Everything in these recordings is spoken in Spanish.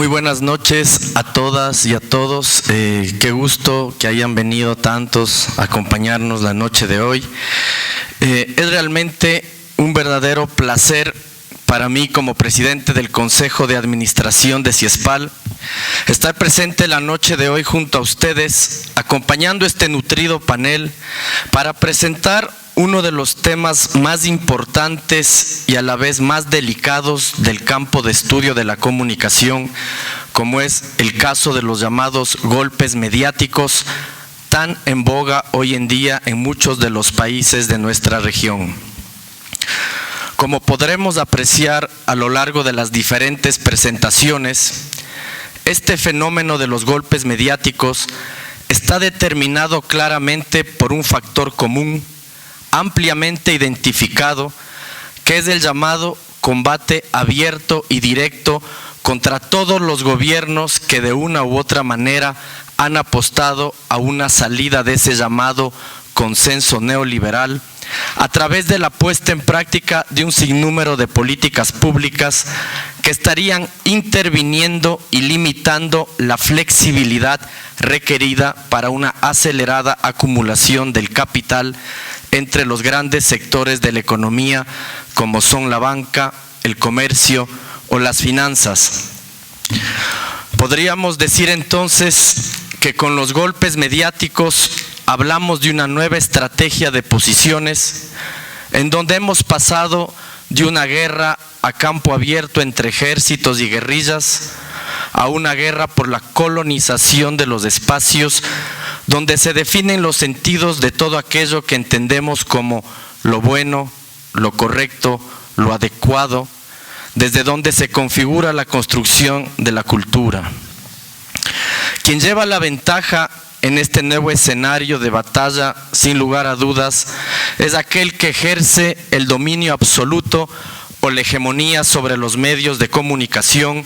Muy buenas noches a todas y a todos. Qué gusto que hayan venido tantos a acompañarnos la noche de hoy. Es realmente un verdadero placer para mí como presidente del Consejo de Administración de CIESPAL estar presente la noche de hoy junto a ustedes, acompañando este nutrido panel para presentar uno de los temas más importantes y a la vez más delicados del campo de estudio de la comunicación, como es el caso de los llamados golpes mediáticos, tan en boga hoy en día en muchos de los países de nuestra región. Como podremos apreciar a lo largo de las diferentes presentaciones, este fenómeno de los golpes mediáticos está determinado claramente por un factor común, ampliamente identificado, que es el llamado combate abierto y directo contra todos los gobiernos que de una u otra manera han apostado a una salida de ese llamado consenso neoliberal a través de la puesta en práctica de un sinnúmero de políticas públicas que estarían interviniendo y limitando la flexibilidad requerida para una acelerada acumulación del capital entre los grandes sectores de la economía, como son la banca, el comercio o las finanzas. Podríamos decir entonces que con los golpes mediáticos hablamos de una nueva estrategia de posiciones en donde hemos pasado de una guerra a campo abierto entre ejércitos y guerrillas a una guerra por la colonización de los espacios donde se definen los sentidos de todo aquello que entendemos como lo bueno, lo correcto, lo adecuado, desde donde se configura la construcción de la cultura. Quien lleva la ventaja en este nuevo escenario de batalla, sin lugar a dudas, es aquel que ejerce el dominio absoluto o la hegemonía sobre los medios de comunicación,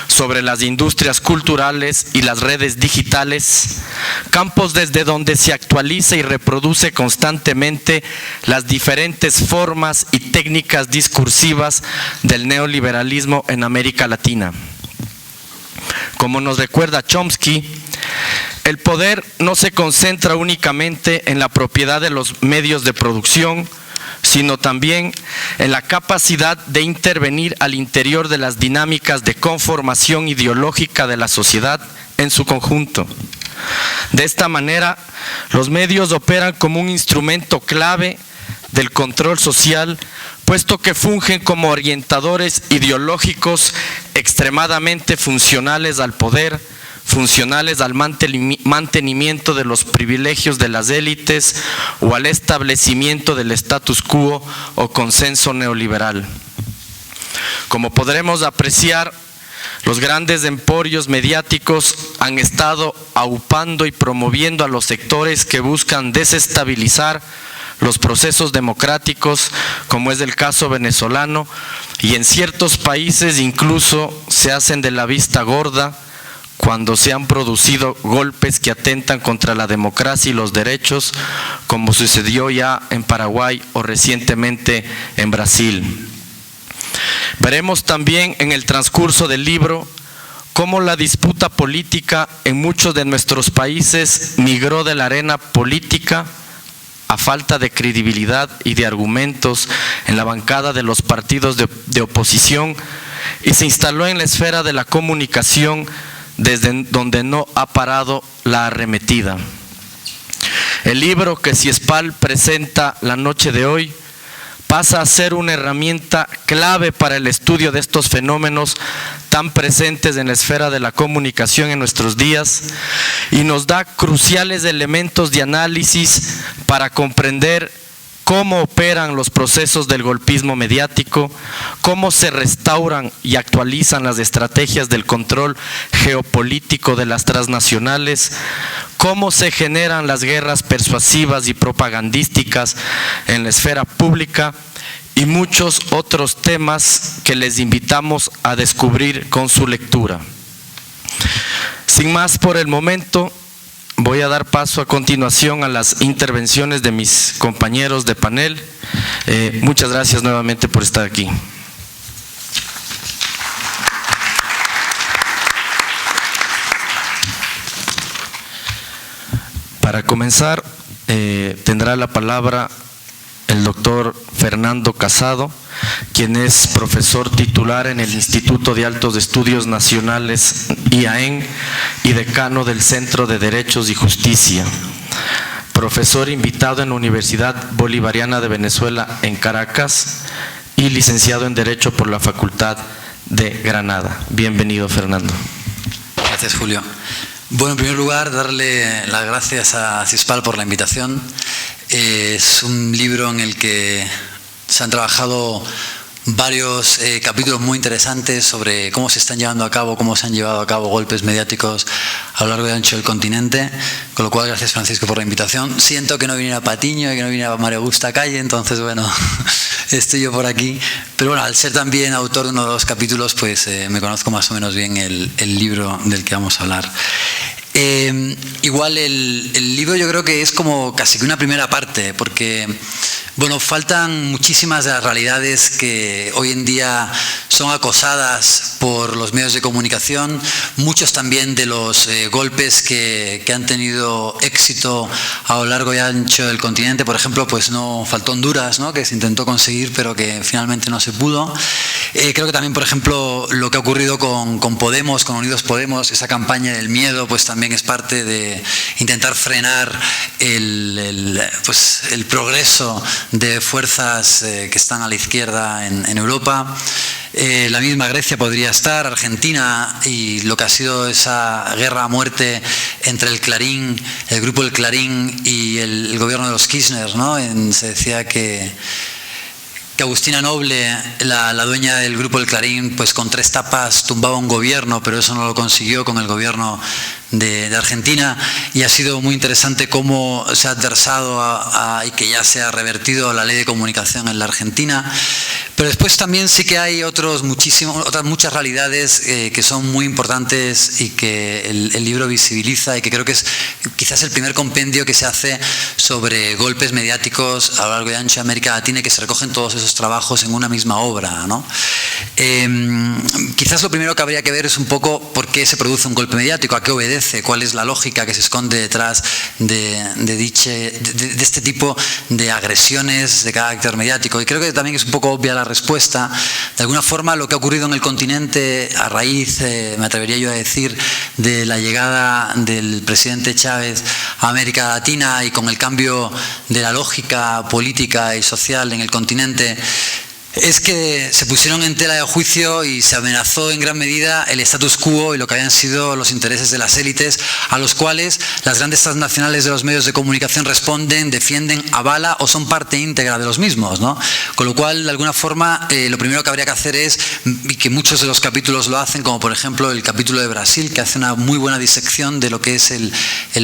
sobre las industrias culturales y las redes digitales, campos desde donde se actualiza y reproduce constantemente las diferentes formas y técnicas discursivas del neoliberalismo en América Latina. Como nos recuerda Chomsky, el poder no se concentra únicamente en la propiedad de los medios de producción, sino también en la capacidad de intervenir al interior de las dinámicas de conformación ideológica de la sociedad en su conjunto. De esta manera, los medios operan como un instrumento clave del control social, puesto que fungen como orientadores ideológicos extremadamente funcionales al poder, funcionales al mantenimiento de los privilegios de las élites o al establecimiento del status quo o consenso neoliberal. Como podremos apreciar, los grandes emporios mediáticos han estado aupando y promoviendo a los sectores que buscan desestabilizar los procesos democráticos, como es el caso venezolano, y en ciertos países incluso se hacen de la vista gorda cuando se han producido golpes que atentan contra la democracia y los derechos, como sucedió ya en Paraguay o recientemente en Brasil. Veremos también en el transcurso del libro cómo la disputa política en muchos de nuestros países migró de la arena política a falta de credibilidad y de argumentos en la bancada de los partidos de oposición y se instaló en la esfera de la comunicación, desde donde no ha parado la arremetida. El libro que CIESPAL presenta la noche de hoy pasa a ser una herramienta clave para el estudio de estos fenómenos tan presentes en la esfera de la comunicación en nuestros días y nos da cruciales elementos de análisis para comprender cómo operan los procesos del golpismo mediático, cómo se restauran y actualizan las estrategias del control geopolítico de las transnacionales, cómo se generan las guerras persuasivas y propagandísticas en la esfera pública y muchos otros temas que les invitamos a descubrir con su lectura. Sin más por el momento, voy a dar paso a continuación a las intervenciones de mis compañeros de panel. Muchas gracias nuevamente por estar aquí. Para comenzar, tendrá la palabra el doctor Fernando Casado, quien es profesor titular en el Instituto de Altos Estudios Nacionales IAEN y decano del Centro de Derechos y Justicia, profesor invitado en la Universidad Bolivariana de Venezuela en Caracas y licenciado en Derecho por la Facultad de Granada. Bienvenido, Fernando. Gracias, Julio. Bueno, en primer lugar, darle las gracias a CISPAL por la invitación. Es un libro en el que se han trabajado varios capítulos muy interesantes sobre cómo se están llevando a cabo, cómo se han llevado a cabo golpes mediáticos a lo largo y ancho del continente, con lo cual gracias, Francisco, por la invitación. Siento que no viniera Patiño y que no viniera María Augusta Calle, entonces bueno, estoy yo por aquí, pero bueno, al ser también autor de uno de los capítulos, pues me conozco más o menos bien el libro del que vamos a hablar. Igual el libro yo creo que es como casi que una primera parte, porque bueno, faltan muchísimas de las realidades que hoy en día son acosadas por los medios de comunicación, muchos también de los golpes que han tenido éxito a lo largo y ancho del continente. Por ejemplo, pues no faltó Honduras, ¿no?, que se intentó conseguir pero que finalmente no se pudo. Creo que también, por ejemplo, lo que ha ocurrido con Podemos, con Unidos Podemos, esa campaña del miedo, pues también es parte de intentar frenar el progreso de fuerzas que están a la izquierda en Europa. La misma Grecia podría estar, Argentina, y lo que ha sido esa guerra a muerte entre el Clarín, el grupo del Clarín y el gobierno de los Kirchner, ¿no? Se decía que Agustina Noble, la dueña del grupo del Clarín, pues con 3 tapas tumbaba un gobierno, pero eso no lo consiguió con el gobierno de Argentina, y ha sido muy interesante cómo se ha adversado y que ya se ha revertido la ley de comunicación en la Argentina. Pero después también sí que hay otras muchas realidades que son muy importantes y que el libro visibiliza, y que creo que es quizás el primer compendio que se hace sobre golpes mediáticos a lo largo y ancho de América Latina, y que se recogen todos esos trabajos en una misma obra, ¿no? Quizás lo primero que habría que ver es un poco por qué se produce un golpe mediático, a qué obedece, cuál es la lógica que se esconde detrás de este tipo de agresiones de carácter mediático. Y creo que también es un poco obvia la respuesta. De alguna forma, lo que ha ocurrido en el continente a raíz, me atrevería yo a decir, de la llegada del presidente Chávez a América Latina, y con el cambio de la lógica política y social en el continente, es que se pusieron en tela de juicio y se amenazó en gran medida el status quo y lo que habían sido los intereses de las élites, a los cuales las grandes transnacionales de los medios de comunicación responden, defienden, avalan o son parte íntegra de los mismos, ¿no? Con lo cual, de alguna forma, lo primero que habría que hacer es, y que muchos de los capítulos lo hacen, como por ejemplo el capítulo de Brasil, que hace una muy buena disección de lo que es el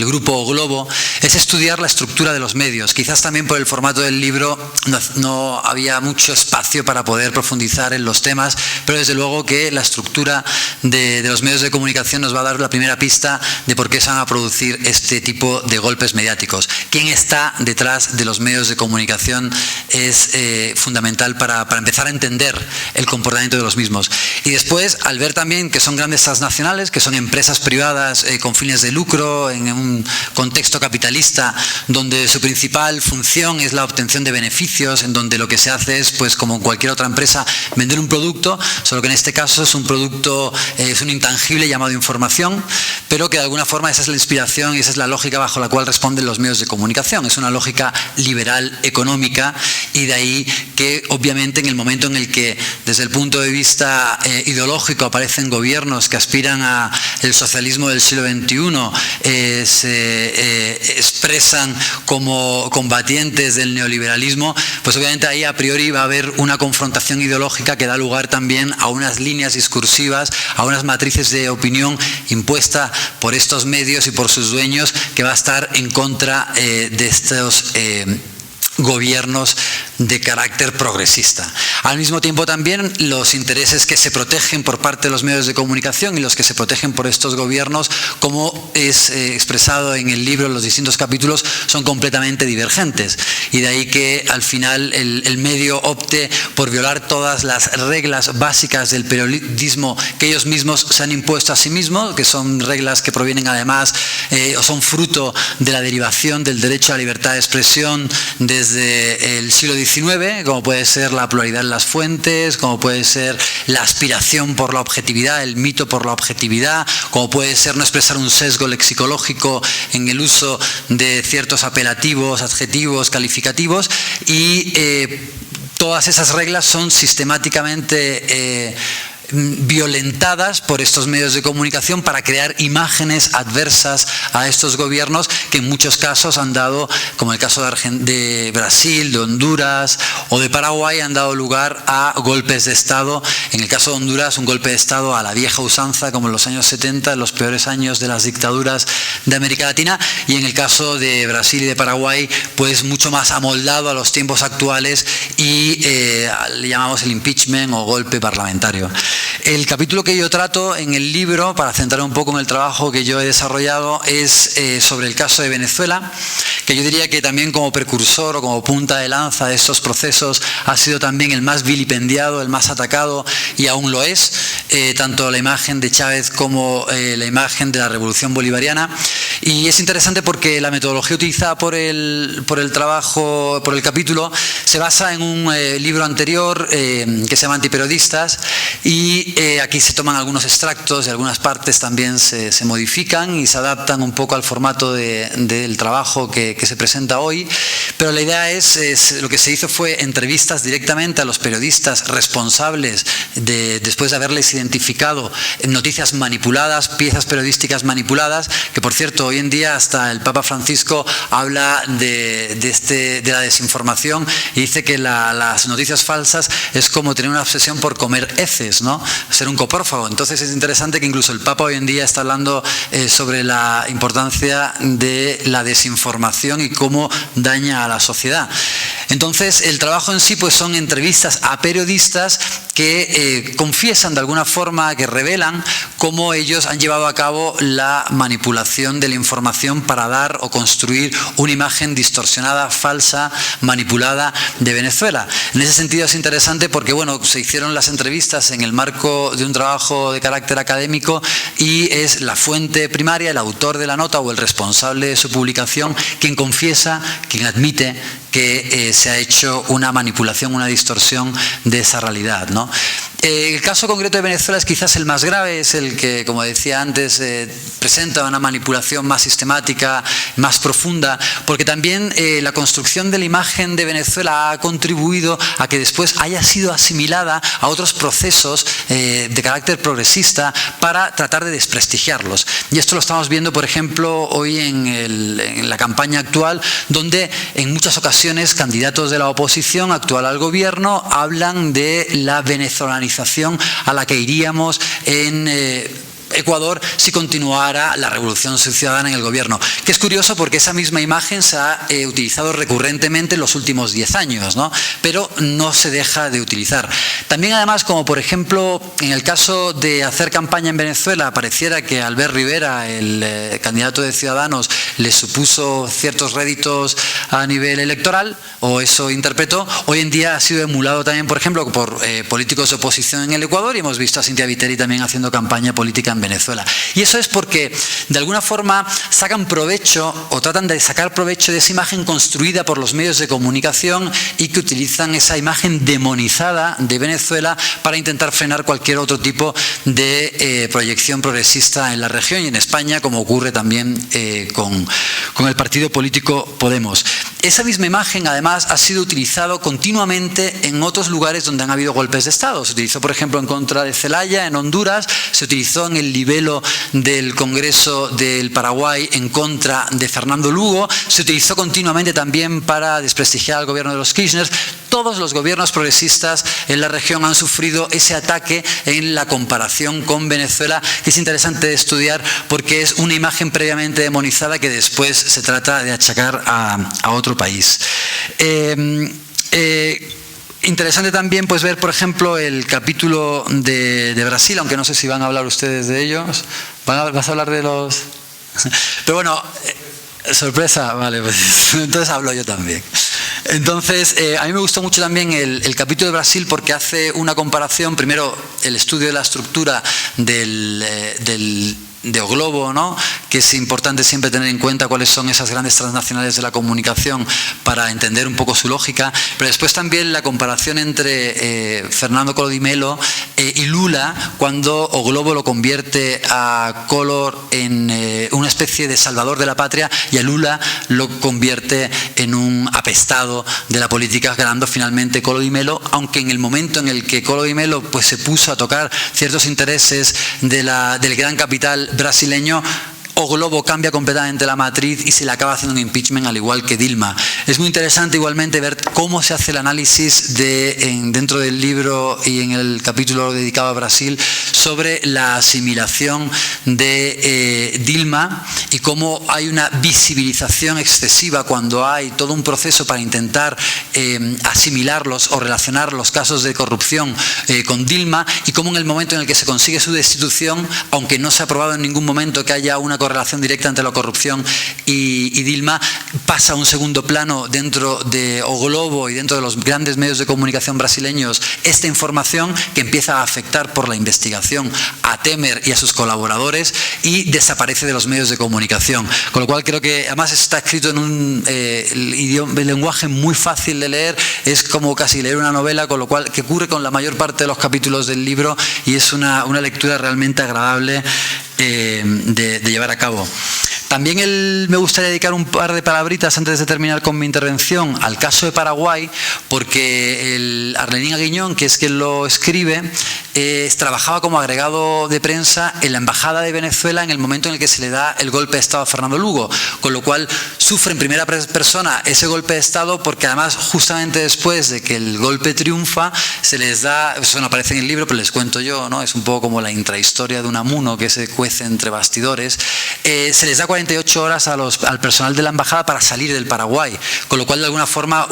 Grupo Globo, es estudiar la estructura de los medios. Quizás también por el formato del libro no había mucho espacio para poder profundizar en los temas, pero desde luego que la estructura de los medios de comunicación nos va a dar la primera pista de por qué se van a producir este tipo de golpes mediáticos. ¿Quién está detrás de los medios de comunicación? Es fundamental para empezar a entender el comportamiento de los mismos. Y después, al ver también que son grandes transnacionales, que son empresas privadas con fines de lucro, en un contexto capitalista donde su principal función es la obtención de beneficios, en donde lo que se hace es, pues como cualquier otra empresa, vender un producto, solo que en este caso es un producto, es un intangible llamado información, pero que de alguna forma esa es la inspiración y esa es la lógica bajo la cual responden los medios de comunicación. Es una lógica liberal económica, y de ahí que obviamente en el momento en el que desde el punto de vista ideológico aparecen gobiernos que aspiran al socialismo del siglo XXI, se expresan como combatientes del neoliberalismo, pues obviamente ahí a priori va a haber una confrontación ideológica que da lugar también a unas líneas discursivas, a unas matrices de opinión impuesta por estos medios y por sus dueños, que va a estar en contra de estos gobiernos de carácter progresista. Al mismo tiempo también los intereses que se protegen por parte de los medios de comunicación y los que se protegen por estos gobiernos, como es expresado en el libro en los distintos capítulos, son completamente divergentes. Y de ahí que al final el medio opte por violar todas las reglas básicas del periodismo que ellos mismos se han impuesto a sí mismos, que son reglas que provienen además o son fruto de la derivación del derecho a la libertad de expresión desde el siglo XIX, como puede ser la pluralidad en las fuentes, como puede ser la aspiración por la objetividad, el mito por la objetividad, como puede ser no expresar un sesgo lexicológico en el uso de ciertos apelativos, adjetivos, calificativos, y todas esas reglas son sistemáticamente violentadas por estos medios de comunicación para crear imágenes adversas a estos gobiernos que en muchos casos han dado, como el caso de Brasil, de Honduras o de Paraguay, han dado lugar a golpes de Estado. En el caso de Honduras, un golpe de Estado a la vieja usanza, como en los años 70, en los peores años de las dictaduras de América Latina, y en el caso de Brasil y de Paraguay, pues mucho más amoldado a los tiempos actuales y le llamamos el impeachment o golpe parlamentario. El capítulo que yo trato en el libro, para centrar un poco en el trabajo que yo he desarrollado, es sobre el caso de Venezuela, que yo diría que también como precursor o como punta de lanza de estos procesos ha sido también el más vilipendiado, el más atacado, y aún lo es, tanto la imagen de Chávez como la imagen de la Revolución Bolivariana. Y es interesante porque la metodología utilizada por el trabajo, por el capítulo, se basa en un libro anterior que se llama Antiperiodistas, y aquí se toman algunos extractos y algunas partes también se modifican y se adaptan un poco al formato del trabajo que se presenta hoy, pero la idea es lo que se hizo fue entrevistas directamente a los periodistas responsables después de haberles identificado noticias manipuladas, piezas periodísticas manipuladas, que por cierto hoy en día hasta el Papa Francisco habla de la desinformación y dice que las noticias falsas es como tener una obsesión por comer heces, ¿no? Ser un coprófago. Entonces es interesante que incluso el Papa hoy en día está hablando sobre la importancia de la desinformación y cómo daña a la sociedad. Entonces el trabajo en sí pues son entrevistas a periodistas que confiesan de alguna forma, que revelan cómo ellos han llevado a cabo la manipulación de la información para dar o construir una imagen distorsionada, falsa, manipulada de Venezuela. En ese sentido es interesante porque bueno, se hicieron las entrevistas en el marco de un trabajo de carácter académico y es la fuente primaria, el autor de la nota o el responsable de su publicación quien confiesa, quien admite que se ha hecho una manipulación, una distorsión de esa realidad, ¿no? El caso concreto de Venezuela es quizás el más grave, es el que, como decía antes, presenta una manipulación más sistemática, más profunda, porque también la construcción de la imagen de Venezuela ha contribuido a que después haya sido asimilada a otros procesos de carácter progresista para tratar de desprestigiarlos. Y esto lo estamos viendo, por ejemplo, hoy en la campaña actual, donde en muchas ocasiones candidatos de la oposición actual al gobierno hablan de la venezolanización a la que iríamos en Ecuador si continuara la revolución ciudadana en el gobierno, que es curioso porque esa misma imagen se ha utilizado recurrentemente en los últimos 10 años, ¿no? Pero no se deja de utilizar. También además, como por ejemplo en el caso de hacer campaña en Venezuela, pareciera que Albert Rivera, el candidato de Ciudadanos, le supuso ciertos réditos a nivel electoral, o eso interpretó. Hoy en día ha sido emulado también, por ejemplo, por políticos de oposición en el Ecuador, y hemos visto a Cynthia Viteri también haciendo campaña política en Venezuela. Y eso es porque de alguna forma sacan provecho o tratan de sacar provecho de esa imagen construida por los medios de comunicación y que utilizan esa imagen demonizada de Venezuela para intentar frenar cualquier otro tipo de proyección progresista en la región y en España, como ocurre también con el partido político Podemos. Esa misma imagen además ha sido utilizado continuamente en otros lugares donde han habido golpes de Estado. Se utilizó, por ejemplo, en contra de Zelaya, en Honduras, se utilizó en el libelo del Congreso del Paraguay en contra de Fernando Lugo, se utilizó continuamente también para desprestigiar al gobierno de los Kirchner. Todos los gobiernos progresistas en la región han sufrido ese ataque en la comparación con Venezuela, que es interesante de estudiar porque es una imagen previamente demonizada que después se trata de achacar a otro país. Interesante también pues ver, por ejemplo, el capítulo de Brasil, aunque no sé si van a hablar ustedes de ellos. ¿Vas a hablar de los...? Pero bueno, sorpresa, vale, pues entonces hablo yo también. Entonces, a mí me gustó mucho también el capítulo de Brasil porque hace una comparación, primero el estudio de la estructura de O Globo, ¿no? Que es importante siempre tener en cuenta cuáles son esas grandes transnacionales de la comunicación para entender un poco su lógica, pero después también la comparación entre Fernando Collor de Mello y Lula, cuando O Globo lo convierte a Collor en una especie de salvador de la patria y a Lula lo convierte en un apestado de la política, ganando finalmente Collor de Mello, aunque en el momento en el que Collor de Mello pues, se puso a tocar ciertos intereses del gran capital brasileño, O Globo cambia completamente la matriz y se le acaba haciendo un impeachment, al igual que Dilma. Es muy interesante igualmente ver cómo se hace el análisis dentro del libro y en el capítulo dedicado a Brasil sobre la asimilación de Dilma y cómo hay una visibilización excesiva cuando hay todo un proceso para intentar asimilarlos o relacionar los casos de corrupción con Dilma, y cómo en el momento en el que se consigue su destitución, aunque no se ha probado en ningún momento que haya una relación directa entre la corrupción y Dilma, pasa a un segundo plano dentro de O Globo y dentro de los grandes medios de comunicación brasileños esta información que empieza a afectar por la investigación a Temer y a sus colaboradores y desaparece de los medios de comunicación. Con lo cual creo que además está escrito en un lenguaje muy fácil de leer, es como casi leer una novela, con lo cual que ocurre con la mayor parte de los capítulos del libro y es una lectura realmente agradable de llevar a cabo. También me gustaría dedicar un par de palabritas antes de terminar con mi intervención al caso de Paraguay, porque el Arlenín Aguiñón, que es quien lo escribe, trabajaba como agregado de prensa en la Embajada de Venezuela en el momento en el que se le da el golpe de Estado a Fernando Lugo, con lo cual sufre en primera persona ese golpe de Estado, porque además justamente después de que el golpe triunfa se les da, eso no aparece en el libro pero les cuento yo, ¿no? Es un poco como la intrahistoria de Unamuno que se cuece entre bastidores, se les da 48 horas al personal de la embajada para salir del Paraguay, con lo cual de alguna forma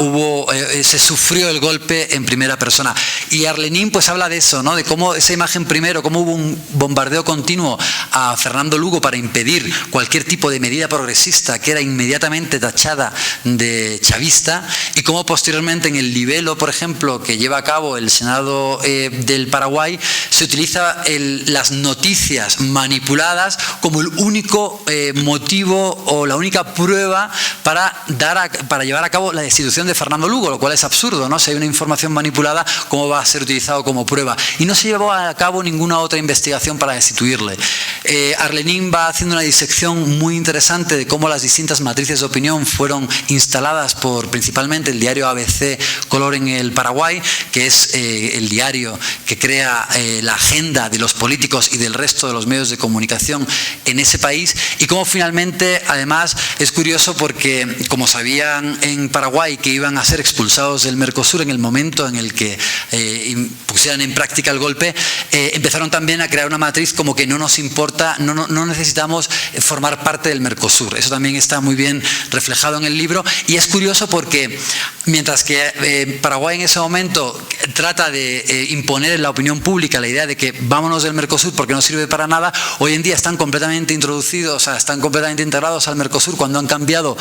se sufrió el golpe en primera persona. Y Arlenín pues habla de eso, ¿no? De cómo esa imagen primero, cómo hubo un bombardeo continuo a Fernando Lugo para impedir cualquier tipo de medida progresista que era inmediatamente tachada de chavista, y cómo posteriormente en el libelo, por ejemplo, que lleva a cabo el Senado del Paraguay, se utiliza las noticias manipuladas como el único motivo o la única prueba para llevar a cabo la destitución de Fernando Lugo, lo cual es absurdo, ¿no? Si hay una información manipulada, ¿cómo va a ser utilizado como prueba? Y no se llevó a cabo ninguna otra investigación para destituirle. Arlenín va haciendo una disección muy interesante de cómo las distintas matrices de opinión fueron instaladas por principalmente el diario ABC Color en el Paraguay, que es el diario que crea la agenda de los políticos y del resto de los medios de comunicación en ese país, y cómo finalmente, además, es curioso porque como sabían en Paraguay que iban a ser expulsados del Mercosur en el momento en el que pusieran en práctica el golpe, empezaron también a crear una matriz como que no nos importa, no necesitamos formar parte del Mercosur. Eso también está muy bien reflejado en el libro, y es curioso porque mientras que Paraguay en ese momento trata de imponer en la opinión pública la idea de que vámonos del Mercosur porque no sirve para nada, hoy en día están completamente introducidos, o sea, están completamente integrados al Mercosur cuando han cambiado,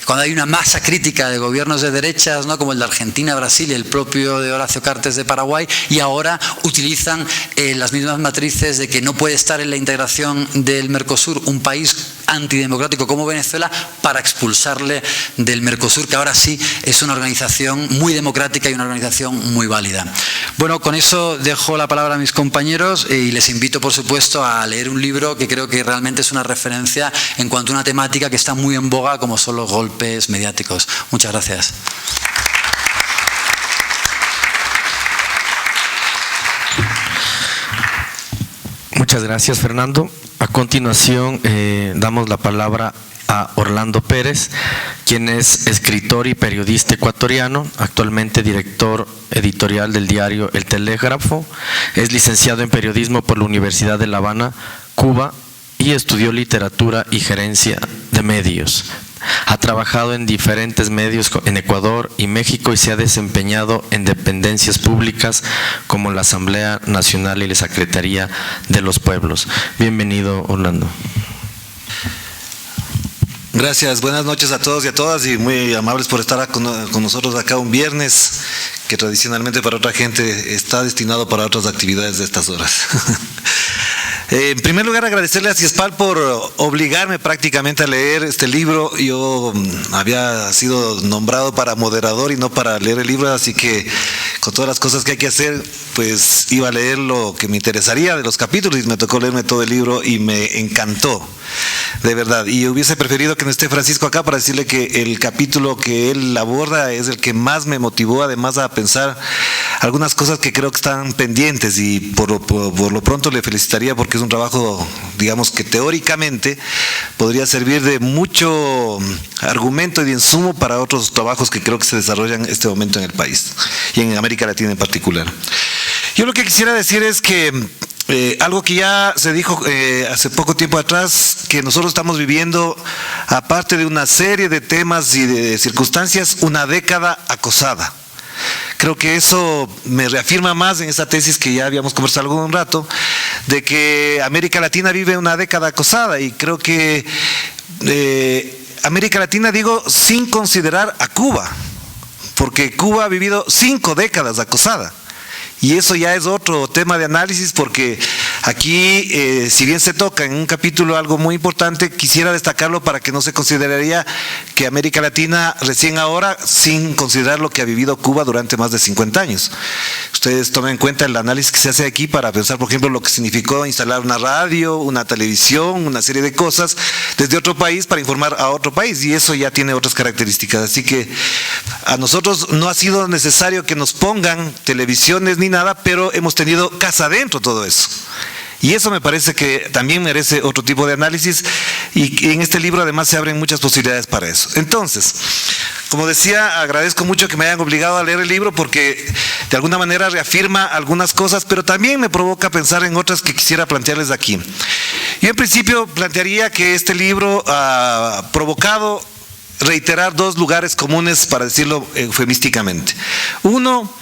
cuando hay una masa crítica de gobiernos de derechas, ¿no? Como el de Argentina, Brasil y el propio de Horacio Cartes de Paraguay, y ahora utilizan las mismas matrices de que no puede estar en la integración del Mercosur un país antidemocrático como Venezuela para expulsarle del Mercosur, que ahora sí es una organización muy democrática y una organización muy válida. Bueno, con eso dejo la palabra a mis compañeros y les invito, por supuesto, a leer un libro que creo que realmente es una referencia en cuanto a una temática que está muy en boga, como son los golpes mediáticos. Muchas gracias. Muchas gracias, Fernando. A continuación, damos la palabra a Orlando Pérez, quien es escritor y periodista ecuatoriano, actualmente director editorial del diario El Telégrafo, es licenciado en periodismo por la Universidad de La Habana, Cuba, y estudió literatura y gerencia de medios. Ha trabajado en diferentes medios en Ecuador y México y se ha desempeñado en dependencias públicas como la Asamblea Nacional y la Secretaría de los Pueblos. Bienvenido, Orlando. Gracias, buenas noches a todos y a todas y muy amables por estar con nosotros acá un viernes que tradicionalmente para otra gente está destinado para otras actividades de estas horas. En primer lugar, agradecerle a CIESPAL por obligarme prácticamente a leer este libro. Yo había sido nombrado para moderador y no para leer el libro, así que con todas las cosas que hay que hacer, pues iba a leer lo que me interesaría de los capítulos y me tocó leerme todo el libro y me encantó, de verdad. Y hubiese preferido que no esté Francisco acá para decirle que el capítulo que él aborda es el que más me motivó, además a pensar algunas cosas que creo que están pendientes, y por lo pronto le felicitaría porque es un trabajo, digamos, que teóricamente podría servir de mucho argumento y de insumo para otros trabajos que creo que se desarrollan en este momento en el país y en América Latina en particular. Yo lo que quisiera decir es que algo que ya se dijo hace poco tiempo atrás, que nosotros estamos viviendo, aparte de una serie de temas y de circunstancias, una década acosada. Creo que eso me reafirma más en esa tesis que ya habíamos conversado algún rato, de que América Latina vive una década acosada, y creo que América Latina, digo, sin considerar a Cuba, porque Cuba ha vivido 5 décadas acosada. Y eso ya es otro tema de análisis, porque aquí, si bien se toca en un capítulo algo muy importante, quisiera destacarlo para que no se consideraría que América Latina recién ahora, sin considerar lo que ha vivido Cuba durante más de 50 años. Ustedes tomen en cuenta el análisis que se hace aquí para pensar, por ejemplo, lo que significó instalar una radio, una televisión, una serie de cosas desde otro país para informar a otro país, y eso ya tiene otras características. Así que a nosotros no ha sido necesario que nos pongan televisiones ni nada, pero hemos tenido casa adentro todo eso. Y eso me parece que también merece otro tipo de análisis, y en este libro además se abren muchas posibilidades para eso. Entonces, como decía, agradezco mucho que me hayan obligado a leer el libro, porque de alguna manera reafirma algunas cosas, pero también me provoca pensar en otras que quisiera plantearles aquí. Yo en principio plantearía que este libro ha provocado reiterar 2 lugares comunes, para decirlo eufemísticamente. Uno,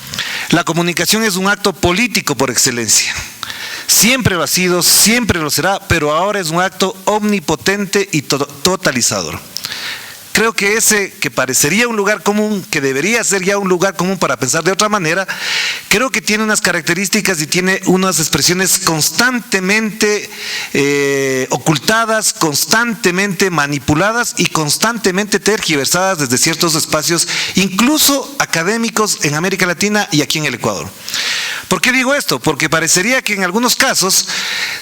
la comunicación es un acto político por excelencia. Siempre lo ha sido, siempre lo será, pero ahora es un acto omnipotente y totalizador. Creo que ese que parecería un lugar común, que debería ser ya un lugar común para pensar de otra manera, creo que tiene unas características y tiene unas expresiones constantemente ocultadas, constantemente manipuladas y constantemente tergiversadas desde ciertos espacios, incluso académicos en América Latina y aquí en el Ecuador. ¿Por qué digo esto? Porque parecería que en algunos casos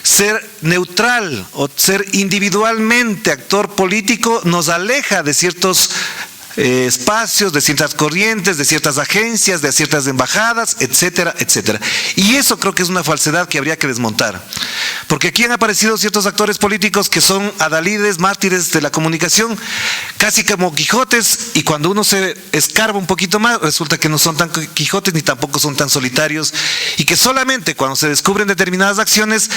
ser neutral o ser individualmente actor político nos aleja de ciertos espacios, de ciertas corrientes, de ciertas agencias, de ciertas embajadas, etcétera, etcétera. Y eso creo que es una falsedad que habría que desmontar. Porque aquí han aparecido ciertos actores políticos que son adalides, mártires de la comunicación, casi como Quijotes, y cuando uno se escarba un poquito más, resulta que no son tan Quijotes ni tampoco son tan solitarios, y que solamente cuando se descubren determinadas acciones,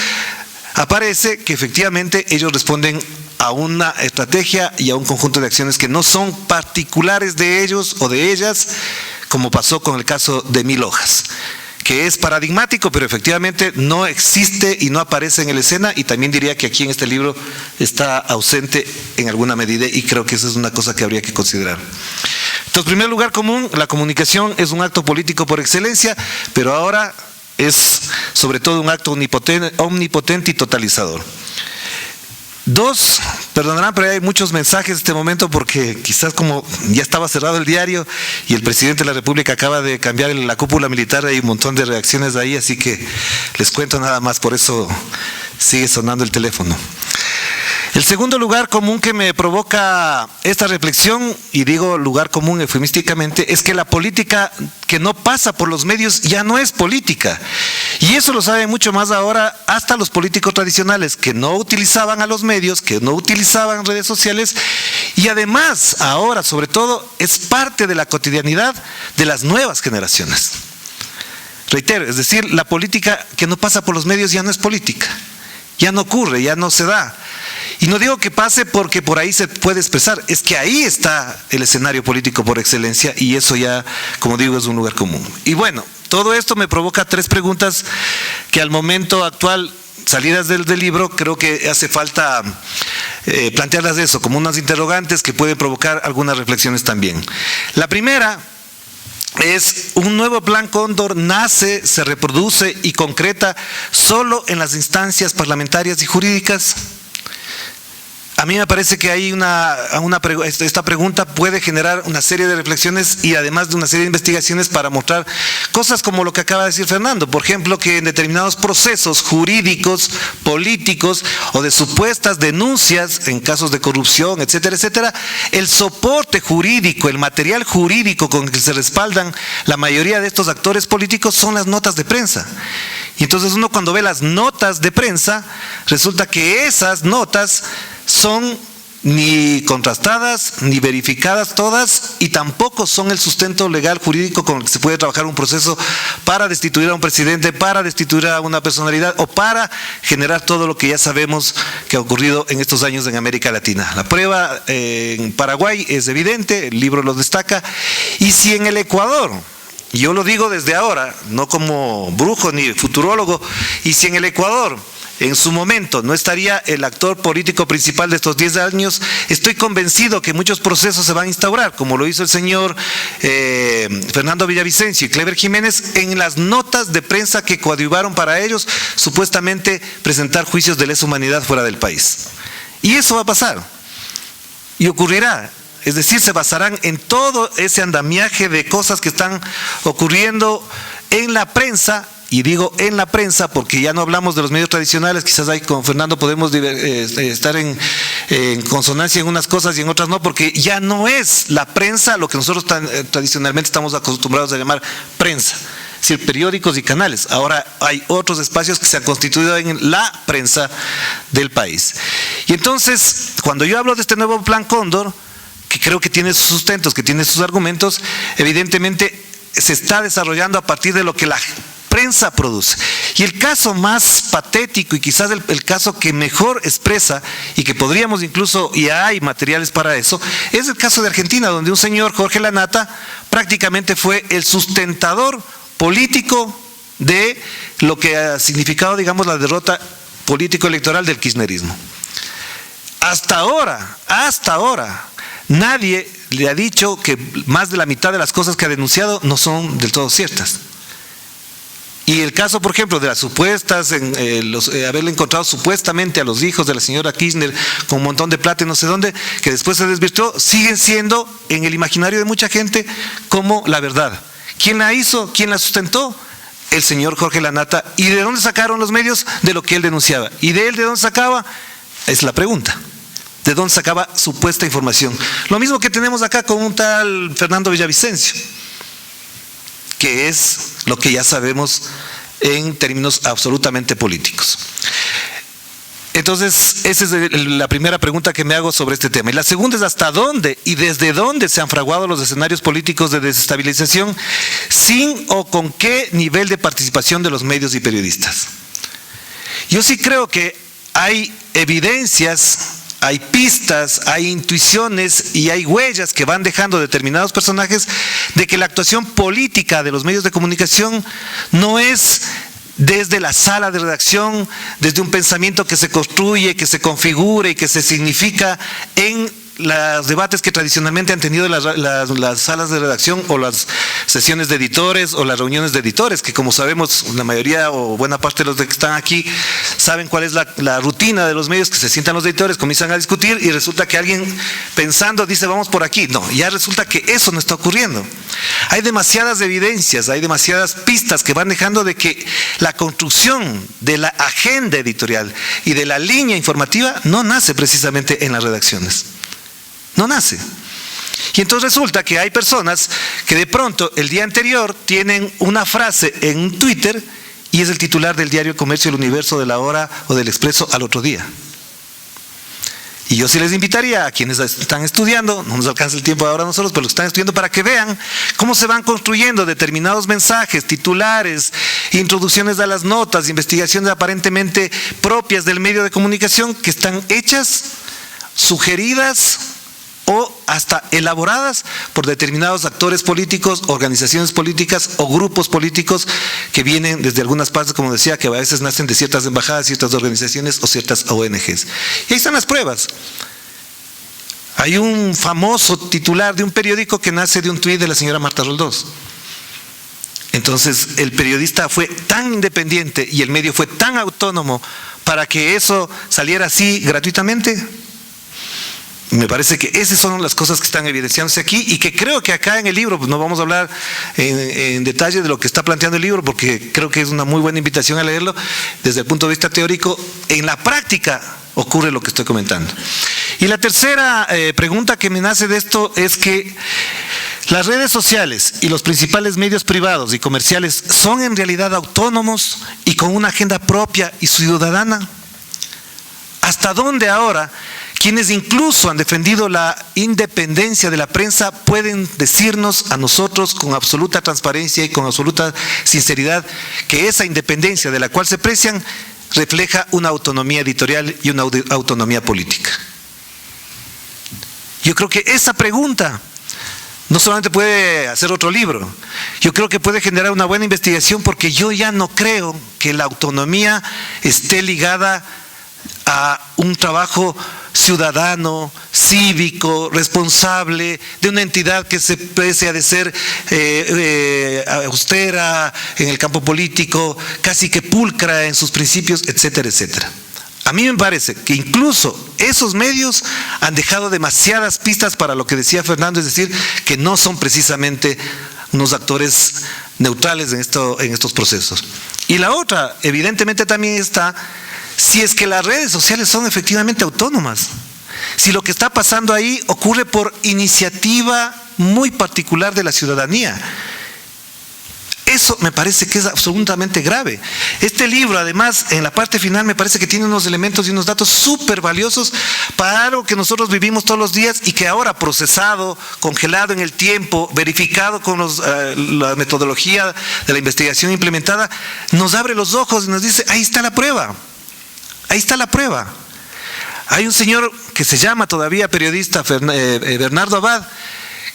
aparece que efectivamente ellos responden a una estrategia y a un conjunto de acciones que no son particulares de ellos o de ellas, como pasó con el caso de Mil Hojas, que es paradigmático, pero efectivamente no existe y no aparece en la escena, y también diría que aquí en este libro está ausente en alguna medida, y creo que esa es una cosa que habría que considerar. Entonces, primer lugar común, la comunicación es un acto político por excelencia, pero ahora es sobre todo un acto omnipotente y totalizador. 2, perdonarán, pero hay muchos mensajes en este momento porque quizás como ya estaba cerrado el diario y el presidente de la República acaba de cambiar la cúpula militar, hay un montón de reacciones ahí, así que les cuento nada más, por eso sigue sonando el teléfono. El segundo lugar común que me provoca esta reflexión, y digo lugar común eufemísticamente, es que la política que no pasa por los medios ya no es política. Y eso lo saben mucho más ahora hasta los políticos tradicionales, que no utilizaban a los medios, que no utilizaban redes sociales, y además ahora sobre todo es parte de la cotidianidad de las nuevas generaciones. Reitero, es decir, la política que no pasa por los medios ya no es política, ya no ocurre, ya no se da. Y no digo que pase porque por ahí se puede expresar, es que ahí está el escenario político por excelencia y eso ya, como digo, es un lugar común. Y bueno, todo esto me provoca 3 preguntas que al momento actual, salidas del libro, creo que hace falta plantearlas de eso, como unas interrogantes que pueden provocar algunas reflexiones también. La primera es: un nuevo plan Cóndor nace, se reproduce y concreta solo en las instancias parlamentarias y jurídicas. A mí me parece que hay esta pregunta puede generar una serie de reflexiones y además de una serie de investigaciones para mostrar cosas como lo que acaba de decir Fernando. Por ejemplo, que en determinados procesos jurídicos, políticos o de supuestas denuncias en casos de corrupción, etcétera, etcétera, el soporte jurídico, el material jurídico con el que se respaldan la mayoría de estos actores políticos son las notas de prensa. Y entonces uno cuando ve las notas de prensa, resulta que esas notas son ni contrastadas, ni verificadas todas, y tampoco son el sustento legal jurídico con el que se puede trabajar un proceso para destituir a un presidente, para destituir a una personalidad o para generar todo lo que ya sabemos que ha ocurrido en estos años en América Latina. La prueba en Paraguay es evidente, el libro lo destaca, y si en el Ecuador, y yo lo digo desde ahora, no como brujo ni futurólogo, y si en el Ecuador en su momento no estaría el actor político principal de estos 10 años, estoy convencido que muchos procesos se van a instaurar, como lo hizo el señor Fernando Villavicencio y Clever Jiménez, en las notas de prensa que coadyuvaron para ellos supuestamente presentar juicios de lesa humanidad fuera del país. Y eso va a pasar, y ocurrirá. Es decir, se basarán en todo ese andamiaje de cosas que están ocurriendo en la prensa. Y digo en la prensa porque ya no hablamos de los medios tradicionales, quizás ahí con Fernando podemos estar en consonancia en unas cosas y en otras no, porque ya no es la prensa lo que nosotros tradicionalmente estamos acostumbrados a llamar prensa, es decir, periódicos y canales. Ahora hay otros espacios que se han constituido en la prensa del país. Y entonces, cuando yo hablo de este nuevo plan Cóndor, que creo que tiene sus sustentos, que tiene sus argumentos, evidentemente se está desarrollando a partir de lo que la prensa produce. Y el caso más patético y quizás el caso que mejor expresa y que podríamos incluso, y hay materiales para eso, es el caso de Argentina, donde un señor, Jorge Lanata, prácticamente fue el sustentador político de lo que ha significado, digamos, la derrota político-electoral del kirchnerismo. Hasta ahora, nadie le ha dicho que más de la mitad de las cosas que ha denunciado no son del todo ciertas. Y el caso, por ejemplo, de las supuestas, haberle encontrado supuestamente a los hijos de la señora Kirchner con un montón de plata y no sé dónde, que después se desvirtuó, siguen siendo en el imaginario de mucha gente como la verdad. ¿Quién la hizo? ¿Quién la sustentó? El señor Jorge Lanata. ¿Y de dónde sacaron los medios? De lo que él denunciaba. ¿Y de él de dónde sacaba? Es la pregunta. ¿De dónde sacaba supuesta información? Lo mismo que tenemos acá con un tal Fernando Villavicencio, que es lo que ya sabemos en términos absolutamente políticos. Entonces, esa es la primera pregunta que me hago sobre este tema. Y la segunda es: ¿hasta dónde y desde dónde se han fraguado los escenarios políticos de desestabilización, sin o con qué nivel de participación de los medios y periodistas? Yo sí creo que hay evidencias, hay pistas, hay intuiciones y hay huellas que van dejando determinados personajes de que la actuación política de los medios de comunicación no es desde la sala de redacción, desde un pensamiento que se construye, que se configura y que se significa en los debates que tradicionalmente han tenido las salas de redacción o las sesiones de editores o las reuniones de editores, que como sabemos la mayoría o buena parte de los que están aquí saben cuál es la rutina de los medios, que se sientan los editores, comienzan a discutir y resulta que alguien pensando dice vamos por aquí. No, ya resulta que eso no está ocurriendo. Hay demasiadas evidencias, hay demasiadas pistas que van dejando de que la construcción de la agenda editorial y de la línea informativa no nace precisamente en las redacciones. No nace. Y entonces resulta que hay personas que de pronto el día anterior tienen una frase en Twitter y es el titular del diario Comercio, El Universo, de La Hora o del Expreso al otro día. Y yo sí les invitaría a quienes están estudiando, no nos alcanza el tiempo ahora a nosotros, pero los que están estudiando, para que vean cómo se van construyendo determinados mensajes, titulares, introducciones a las notas, investigaciones aparentemente propias del medio de comunicación que están hechas, sugeridas o hasta elaboradas por determinados actores políticos, organizaciones políticas o grupos políticos que vienen desde algunas partes, como decía, que a veces nacen de ciertas embajadas, ciertas organizaciones o ciertas ONGs. Y ahí están las pruebas. Hay un famoso titular de un periódico que nace de un tuit de la señora Marta Roldós. Entonces el periodista fue tan independiente y el medio fue tan autónomo para que eso saliera así gratuitamente. Me parece que esas son las cosas que están evidenciándose aquí y que creo que acá en el libro, pues no vamos a hablar en detalle de lo que está planteando el libro, porque creo que es una muy buena invitación a leerlo desde el punto de vista teórico. En la práctica ocurre lo que estoy comentando. Y la tercera pregunta que me nace de esto es que las redes sociales y los principales medios privados y comerciales son en realidad autónomos y con una agenda propia y ciudadana. ¿Hasta dónde ahora quienes incluso han defendido la independencia de la prensa pueden decirnos a nosotros con absoluta transparencia y con absoluta sinceridad que esa independencia de la cual se precian refleja una autonomía editorial y una autonomía política? Yo creo que esa pregunta no solamente puede hacer otro libro, yo creo que puede generar una buena investigación, porque yo ya no creo que la autonomía esté ligada a un trabajo ciudadano, cívico, responsable, de una entidad que se precia de ser austera en el campo político, casi que pulcra en sus principios, etcétera, etcétera. A mí me parece que incluso esos medios han dejado demasiadas pistas para lo que decía Fernando, es decir, que no son precisamente unos actores neutrales en estos procesos. Y la otra, evidentemente, también está si es que las redes sociales son efectivamente autónomas, si lo que está pasando ahí ocurre por iniciativa muy particular de la ciudadanía. Eso me parece que es absolutamente grave. Este libro, además, en la parte final me parece que tiene unos elementos y unos datos súper valiosos para algo que nosotros vivimos todos los días y que ahora, procesado, congelado en el tiempo, verificado con la metodología de la investigación implementada, nos abre los ojos y nos dice, ahí está la prueba. Ahí está la prueba. Hay un señor que se llama todavía periodista, Bernardo Abad,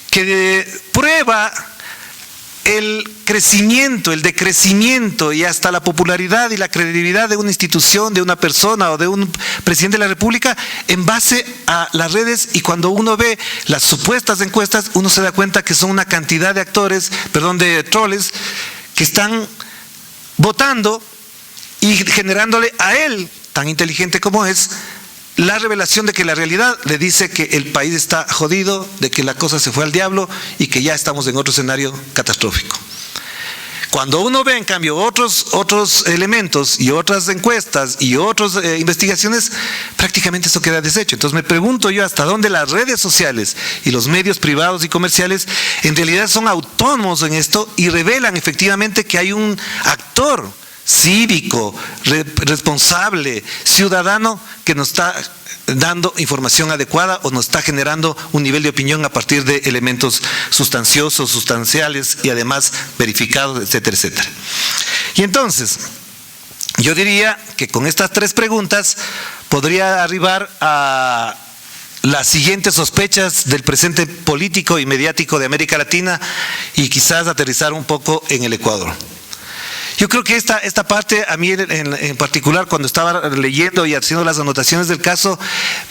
que prueba el crecimiento, el decrecimiento y hasta la popularidad y la credibilidad de una institución, de una persona o de un presidente de la República en base a las redes, y cuando uno ve las supuestas encuestas, uno se da cuenta que son una cantidad de de troles que están votando y generándole a él, tan inteligente como es, la revelación de que la realidad le dice que el país está jodido, de que la cosa se fue al diablo y que ya estamos en otro escenario catastrófico. Cuando uno ve, en cambio, otros elementos y otras encuestas y otras investigaciones, prácticamente eso queda deshecho. Entonces me pregunto yo hasta dónde las redes sociales y los medios privados y comerciales en realidad son autónomos en esto y revelan efectivamente que hay un actor cívico, responsable, ciudadano, que nos está dando información adecuada o nos está generando un nivel de opinión a partir de elementos sustanciosos, sustanciales y además verificados, etcétera, etcétera. Y entonces, yo diría que con estas tres preguntas podría arribar a las siguientes sospechas del presente político y mediático de América Latina y quizás aterrizar un poco en el Ecuador. Yo creo que esta parte, a mí en particular, cuando estaba leyendo y haciendo las anotaciones del caso,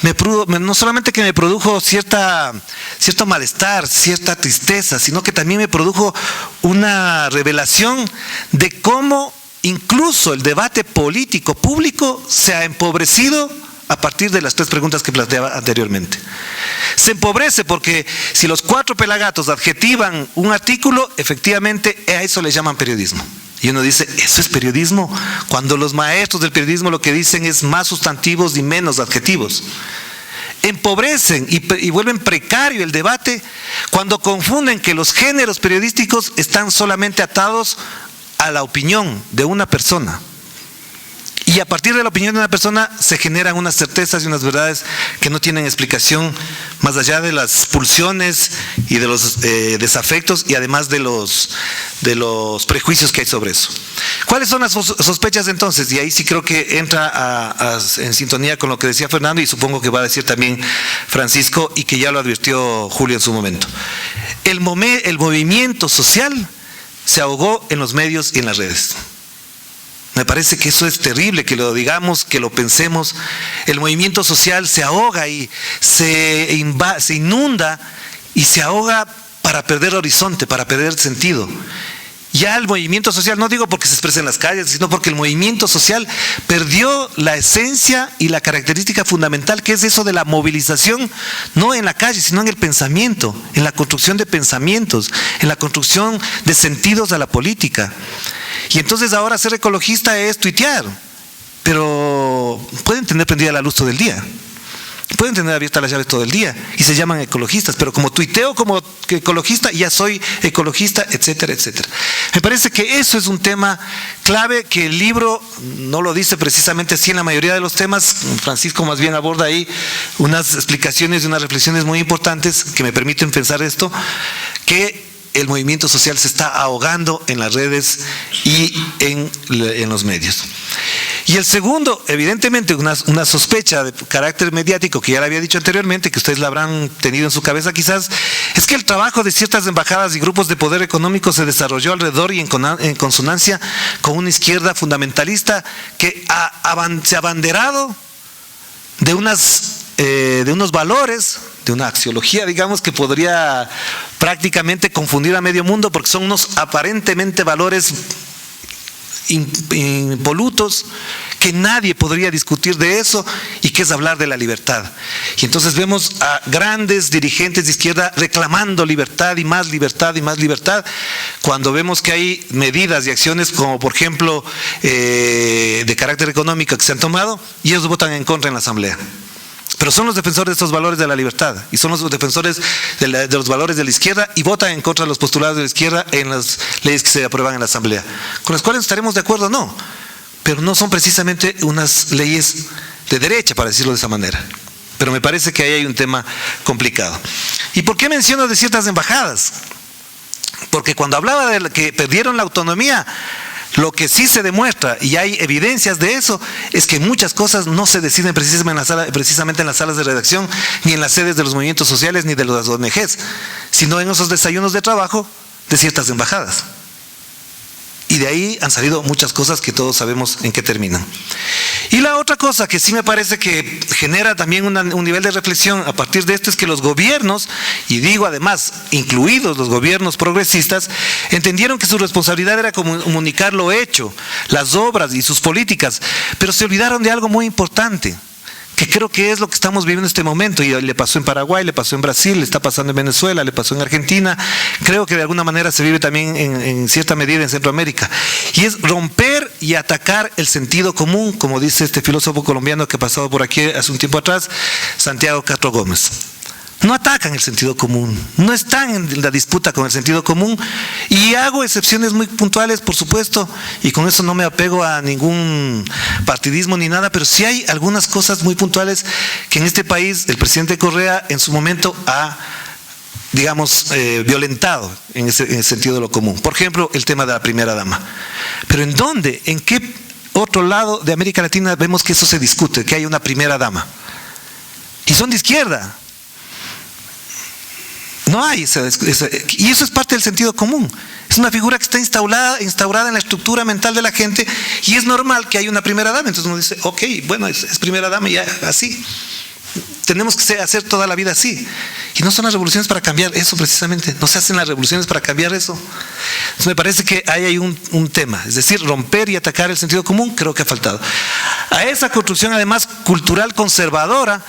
no solamente que me produjo cierto malestar, cierta tristeza, sino que también me produjo una revelación de cómo incluso el debate político público se ha empobrecido a partir de las tres preguntas que planteaba anteriormente. Se empobrece porque si los cuatro pelagatos adjetivan un artículo, efectivamente a eso le llaman periodismo. Y uno dice, ¿eso es periodismo? Cuando los maestros del periodismo lo que dicen es más sustantivos y menos adjetivos. Empobrecen y vuelven precario el debate cuando confunden que los géneros periodísticos están solamente atados a la opinión de una persona. Y a partir de la opinión de una persona se generan unas certezas y unas verdades que no tienen explicación más allá de las pulsiones y de los desafectos y además de los prejuicios que hay sobre eso. ¿Cuáles son las sospechas entonces? Y ahí sí creo que entra en sintonía con lo que decía Fernando y supongo que va a decir también Francisco y que ya lo advirtió Julio en su momento. El movimiento social se ahogó en los medios y en las redes. Me parece que eso es terrible, que lo digamos, que lo pensemos. El movimiento social se ahoga y se inunda y se ahoga para perder horizonte, para perder sentido. Ya el movimiento social, no digo porque se expresa en las calles, sino porque el movimiento social perdió la esencia y la característica fundamental que es eso de la movilización, no en la calle, sino en el pensamiento, en la construcción de pensamientos, en la construcción de sentidos a la política. Y entonces ahora ser ecologista es tuitear, pero pueden tener prendida la luz todo el día. Pueden tener abiertas las llaves todo el día y se llaman ecologistas, pero como tuiteo como ecologista, ya soy ecologista, etcétera, etcétera. Me parece que eso es un tema clave que el libro no lo dice precisamente así en la mayoría de los temas. Francisco más bien aborda ahí unas explicaciones y unas reflexiones muy importantes que me permiten pensar esto, que el movimiento social se está ahogando en las redes y en los medios. Y el segundo, evidentemente, una sospecha de carácter mediático, que ya le había dicho anteriormente, que ustedes la habrán tenido en su cabeza quizás, es que el trabajo de ciertas embajadas y grupos de poder económico se desarrolló alrededor y en consonancia con una izquierda fundamentalista que se ha abanderado de unos valores, de una axiología, digamos, que podría prácticamente confundir a medio mundo, porque son unos aparentemente valores impolutos, que nadie podría discutir de eso, y que es hablar de la libertad. Y entonces vemos a grandes dirigentes de izquierda reclamando libertad y más libertad y más libertad, cuando vemos que hay medidas y acciones como por ejemplo de carácter económico que se han tomado y ellos votan en contra en la asamblea. Pero son los defensores de estos valores de la libertad y son los defensores de los valores de la izquierda y votan en contra de los postulados de la izquierda en las leyes que se aprueban en la asamblea, con las cuales estaremos de acuerdo, no, pero no son precisamente unas leyes de derecha, para decirlo de esa manera. Pero me parece que ahí hay un tema complicado. ¿Y por qué menciono de ciertas embajadas? Porque cuando hablaba de que perdieron la autonomía, lo que sí se demuestra, y hay evidencias de eso, es que muchas cosas no se deciden precisamente en las salas de redacción, ni en las sedes de los movimientos sociales, ni de las ONGs, sino en esos desayunos de trabajo de ciertas embajadas. Y de ahí han salido muchas cosas que todos sabemos en qué terminan. Y la otra cosa que sí me parece que genera también un nivel de reflexión a partir de esto es que los gobiernos, y digo además, incluidos los gobiernos progresistas, entendieron que su responsabilidad era comunicar lo hecho, las obras y sus políticas, pero se olvidaron de algo muy importante, que creo que es lo que estamos viviendo en este momento, y le pasó en Paraguay, le pasó en Brasil, le está pasando en Venezuela, le pasó en Argentina, creo que de alguna manera se vive también en cierta medida en Centroamérica, y es romper y atacar el sentido común, como dice este filósofo colombiano que ha pasado por aquí hace un tiempo atrás, Santiago Castro Gómez. No atacan el sentido común, no están en la disputa con el sentido común, y hago excepciones muy puntuales, por supuesto, y con eso no me apego a ningún partidismo ni nada, pero sí hay algunas cosas muy puntuales que en este país el presidente Correa en su momento ha, digamos, violentado en ese sentido de lo común. Por ejemplo, el tema de la primera dama. Pero ¿en dónde? ¿En qué otro lado de América Latina vemos que eso se discute, que hay una primera dama? Y son de izquierda. No hay y eso es parte del sentido común. Es una figura que está instaurada en la estructura mental de la gente, y es normal que haya una primera dama. Entonces uno dice, ok, bueno, es primera dama y ya así. Tenemos que hacer toda la vida así. Y no son las revoluciones para cambiar eso precisamente. No se hacen las revoluciones para cambiar eso. Entonces me parece que ahí hay un tema. Es decir, romper y atacar el sentido común creo que ha faltado. A esa construcción además cultural conservadora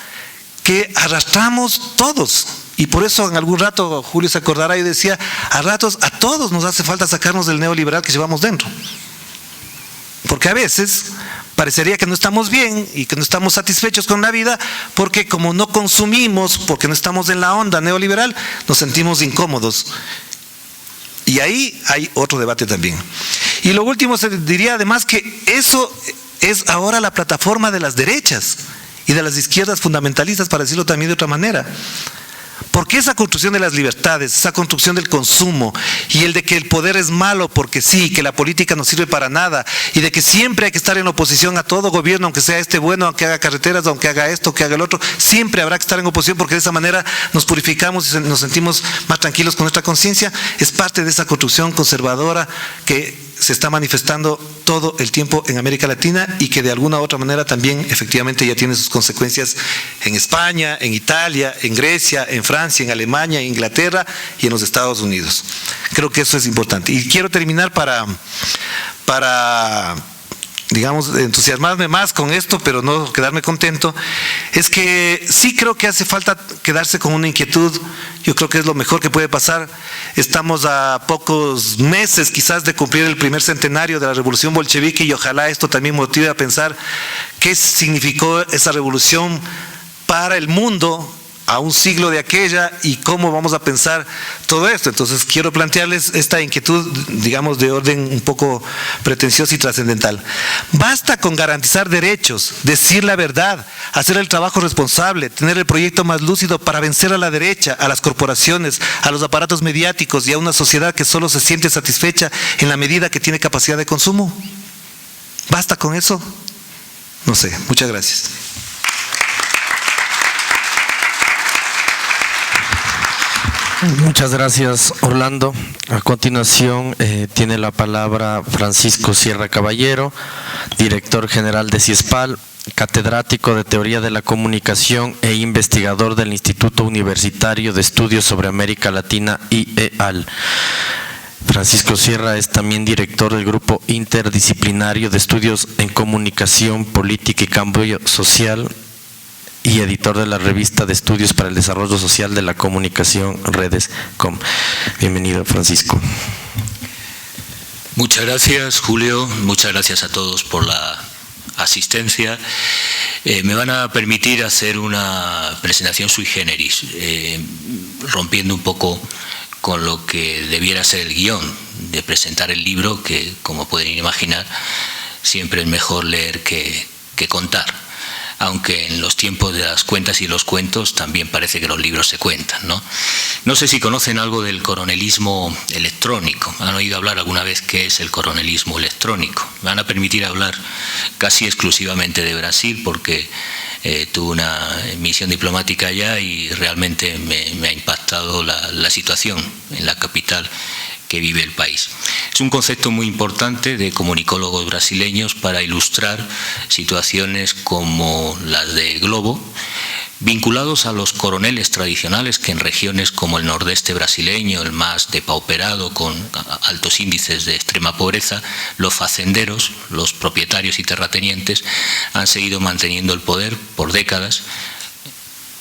que arrastramos todos. Y por eso en algún rato, Julio se acordará, yo decía, a ratos a todos nos hace falta sacarnos del neoliberal que llevamos dentro. Porque a veces parecería que no estamos bien y que no estamos satisfechos con la vida, porque como no consumimos, porque no estamos en la onda neoliberal, nos sentimos incómodos. Y ahí hay otro debate también. Y lo último, se diría además que eso es ahora la plataforma de las derechas y de las izquierdas fundamentalistas, para decirlo también de otra manera. Porque esa construcción de las libertades, esa construcción del consumo y el de que el poder es malo porque sí, que la política no sirve para nada y de que siempre hay que estar en oposición a todo gobierno, aunque sea este bueno, aunque haga carreteras, aunque haga esto, que haga el otro, siempre habrá que estar en oposición porque de esa manera nos purificamos y nos sentimos más tranquilos con nuestra conciencia, es parte de esa construcción conservadora que se está manifestando todo el tiempo en América Latina y que de alguna u otra manera también efectivamente ya tiene sus consecuencias en España, en Italia, en Grecia, en Francia, en Alemania, en Inglaterra y en los Estados Unidos. Creo que eso es importante. Y quiero terminar para digamos, entusiasmarme más con esto, pero no quedarme contento, es que sí creo que hace falta quedarse con una inquietud. Yo creo que es lo mejor que puede pasar. Estamos a pocos meses quizás de cumplir el primer centenario de la revolución bolchevique y ojalá esto también motive a pensar qué significó esa revolución para el mundo a un siglo de aquella y cómo vamos a pensar todo esto. Entonces quiero plantearles esta inquietud, digamos, de orden un poco pretencioso y trascendental. Basta con garantizar derechos, decir la verdad, hacer el trabajo responsable, tener el proyecto más lúcido para vencer a la derecha, a las corporaciones, a los aparatos mediáticos y a una sociedad que solo se siente satisfecha en la medida que tiene capacidad de consumo. ¿Basta con eso? No sé. Muchas gracias. Muchas gracias, Orlando. A continuación tiene la palabra Francisco Sierra Caballero, director general de CIESPAL, catedrático de Teoría de la Comunicación e investigador del Instituto Universitario de Estudios sobre América Latina, IEAL. Francisco Sierra es también director del Grupo Interdisciplinario de Estudios en Comunicación, Política y Cambio Social y editor de la revista de Estudios para el Desarrollo Social de la Comunicación, Redes.com. Bienvenido, Francisco. Muchas gracias, Julio. Muchas gracias a todos por la asistencia. Me van a permitir hacer una presentación sui generis, rompiendo un poco con lo que debiera ser el guión de presentar el libro, que, como pueden imaginar, siempre es mejor leer que contar. Aunque en los tiempos de las cuentas y los cuentos también parece que los libros se cuentan, ¿no? No sé si conocen algo del coronelismo electrónico. ¿Han oído hablar alguna vez qué es el coronelismo electrónico? Me van a permitir hablar casi exclusivamente de Brasil porque tuve una misión diplomática allá y realmente me ha impactado la situación en la capital que vive el país. Es un concepto muy importante de comunicólogos brasileños para ilustrar situaciones como las de Globo, vinculados a los coroneles tradicionales que en regiones como el nordeste brasileño, el más depauperado con altos índices de extrema pobreza, los facenderos, los propietarios y terratenientes han seguido manteniendo el poder por décadas,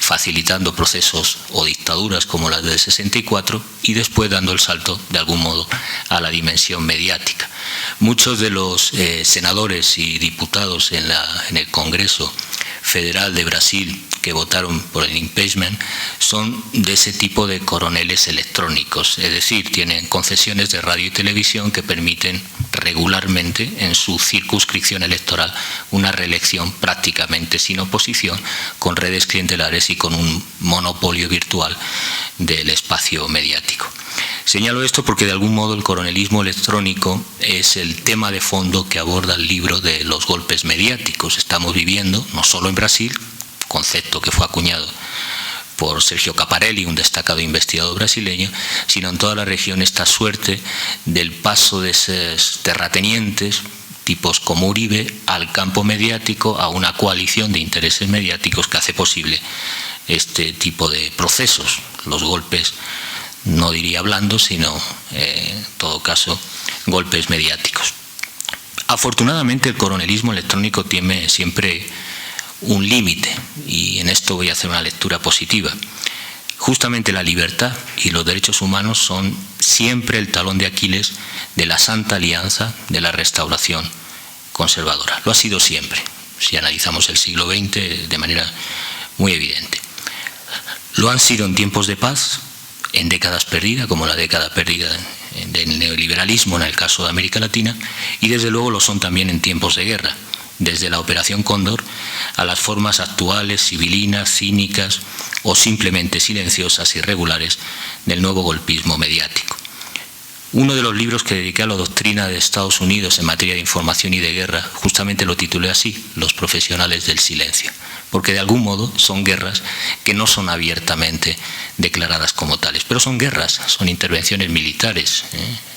facilitando procesos o dictaduras como las del 64 y después dando el salto de algún modo a la dimensión mediática. Muchos de los senadores y diputados en el Congreso Federal de Brasil que votaron por el impeachment son de ese tipo de coroneles electrónicos, es decir, tienen concesiones de radio y televisión que permiten regularmente en su circunscripción electoral una reelección prácticamente sin oposición, con redes clientelares y con un monopolio virtual del espacio mediático. Señalo esto porque de algún modo el coronelismo electrónico es el tema de fondo que aborda el libro de los golpes mediáticos. Estamos viviendo, no solo en Brasil, concepto que fue acuñado por Sergio Caparelli, un destacado investigador brasileño, sino en toda la región esta suerte del paso de esos terratenientes, tipos como Uribe, al campo mediático, a una coalición de intereses mediáticos que hace posible este tipo de procesos, los golpes, no diría blandos, sino en todo caso golpes mediáticos. Afortunadamente el coronelismo electrónico tiene siempre un límite y en esto voy a hacer una lectura positiva. Justamente la libertad y los derechos humanos son siempre el talón de Aquiles de la Santa Alianza de la Restauración conservadora. Lo ha sido siempre, si analizamos el siglo XX de manera muy evidente. Lo han sido en tiempos de paz, en décadas perdidas, como la década perdida del neoliberalismo en el caso de América Latina, y desde luego lo son también en tiempos de guerra. desde la Operación Cóndor a las formas actuales, civilinas, cínicas o simplemente silenciosas y regulares del nuevo golpismo mediático. Uno de los libros que dediqué a la doctrina de Estados Unidos en materia de información y de guerra, justamente lo titulé así, Los profesionales del silencio, porque de algún modo son guerras que no son abiertamente declaradas como tales, pero son guerras, son intervenciones militares.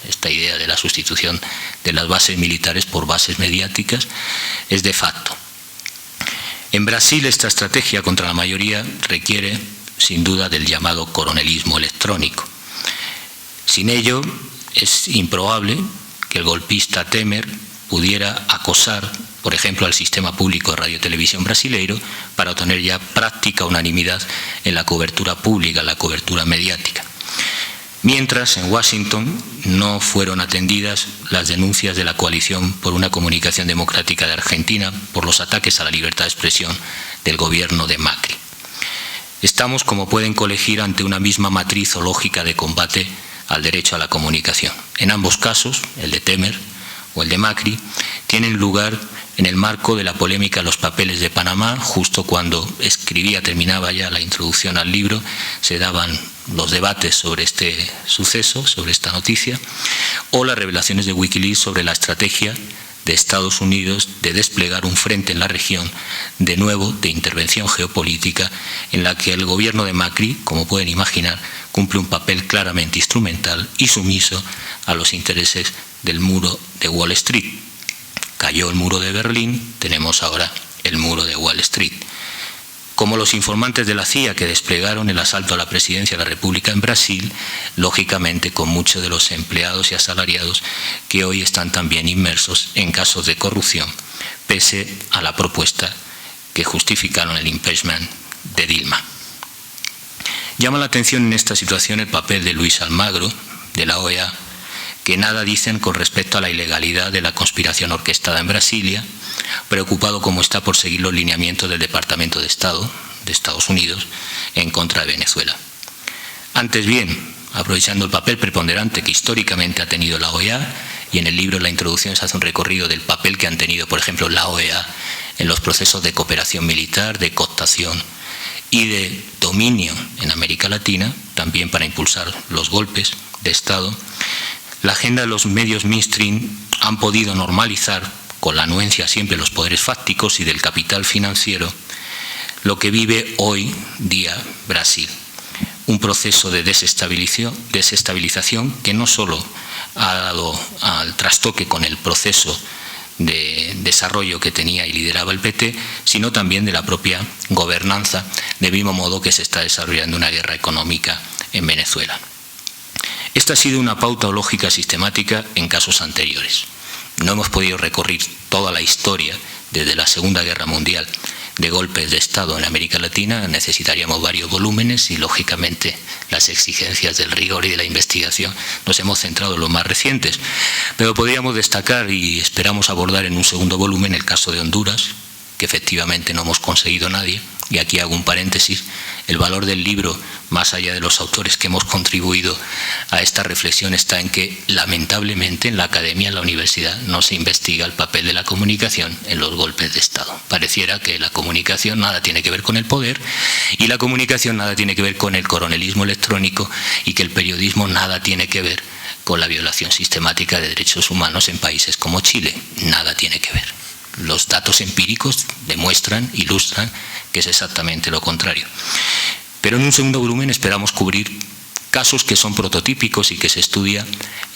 Esta idea de la sustitución de las bases militares por bases mediáticas es de facto. En Brasil esta estrategia contra la mayoría requiere sin duda del llamado coronelismo electrónico. Sin ello es improbable que el golpista Temer pudiera acosar, por ejemplo, al sistema público de radio-televisión brasileiro para obtener ya práctica unanimidad en la cobertura pública, en la cobertura mediática. Mientras, en Washington no fueron atendidas las denuncias de la Coalición por una Comunicación Democrática de Argentina por los ataques a la libertad de expresión del gobierno de Macri. Estamos, como pueden colegir, ante una misma matriz o lógica de combate al derecho a la comunicación. En ambos casos, el de Temer o el de Macri, tienen lugar en el marco de la polémica de los papeles de Panamá. Justo cuando terminaba ya la introducción al libro, se daban los debates sobre este suceso, sobre esta noticia, o las revelaciones de Wikileaks sobre la estrategia de Estados Unidos de desplegar un frente en la región, de nuevo, de intervención geopolítica, en la que el gobierno de Macri, como pueden imaginar, cumple un papel claramente instrumental y sumiso a los intereses del muro de Wall Street. Cayó el muro de Berlín, tenemos ahora el muro de Wall Street. Como los informantes de la CIA que desplegaron el asalto a la presidencia de la República en Brasil, lógicamente con muchos de los empleados y asalariados que hoy están también inmersos en casos de corrupción, pese a la propuesta que justificaron el impeachment de Dilma. Llama la atención en esta situación el papel de Luis Almagro, de la OEA, que nada dicen con respecto a la ilegalidad de la conspiración orquestada en Brasilia, preocupado como está por seguir los lineamientos del Departamento de Estado de Estados Unidos en contra de Venezuela. Antes bien, aprovechando el papel preponderante que históricamente ha tenido la OEA, y en el libro en la introducción se hace un recorrido del papel que han tenido, por ejemplo, la OEA en los procesos de cooperación militar, de cooptación y de dominio en América Latina, también para impulsar los golpes de Estado. La agenda de los medios mainstream han podido normalizar, con la anuencia siempre de los poderes fácticos y del capital financiero, lo que vive hoy día Brasil. Un proceso de desestabilización que no solo ha dado al trastoque con el proceso de desarrollo que tenía y lideraba el PT, sino también de la propia gobernanza, del mismo modo que se está desarrollando una guerra económica en Venezuela. Esta ha sido una pauta o lógica sistemática en casos anteriores. No hemos podido recorrer toda la historia desde la Segunda Guerra Mundial de golpes de Estado en América Latina. Necesitaríamos varios volúmenes y, lógicamente, las exigencias del rigor y de la investigación nos hemos centrado en los más recientes. Pero podríamos destacar, y esperamos abordar en un segundo volumen, el caso de Honduras, que efectivamente no hemos conseguido nadie. Y aquí hago un paréntesis: el valor del libro, más allá de los autores que hemos contribuido a esta reflexión, está en que, lamentablemente, en la academia, en la universidad, no se investiga el papel de la comunicación en los golpes de Estado. Pareciera que la comunicación nada tiene que ver con el poder, y la comunicación nada tiene que ver con el coronelismo electrónico, y que el periodismo nada tiene que ver con la violación sistemática de derechos humanos en países como Chile. Nada tiene que ver. Los datos empíricos demuestran, ilustran que es exactamente lo contrario. Pero en un segundo volumen esperamos cubrir casos que son prototípicos y que se estudia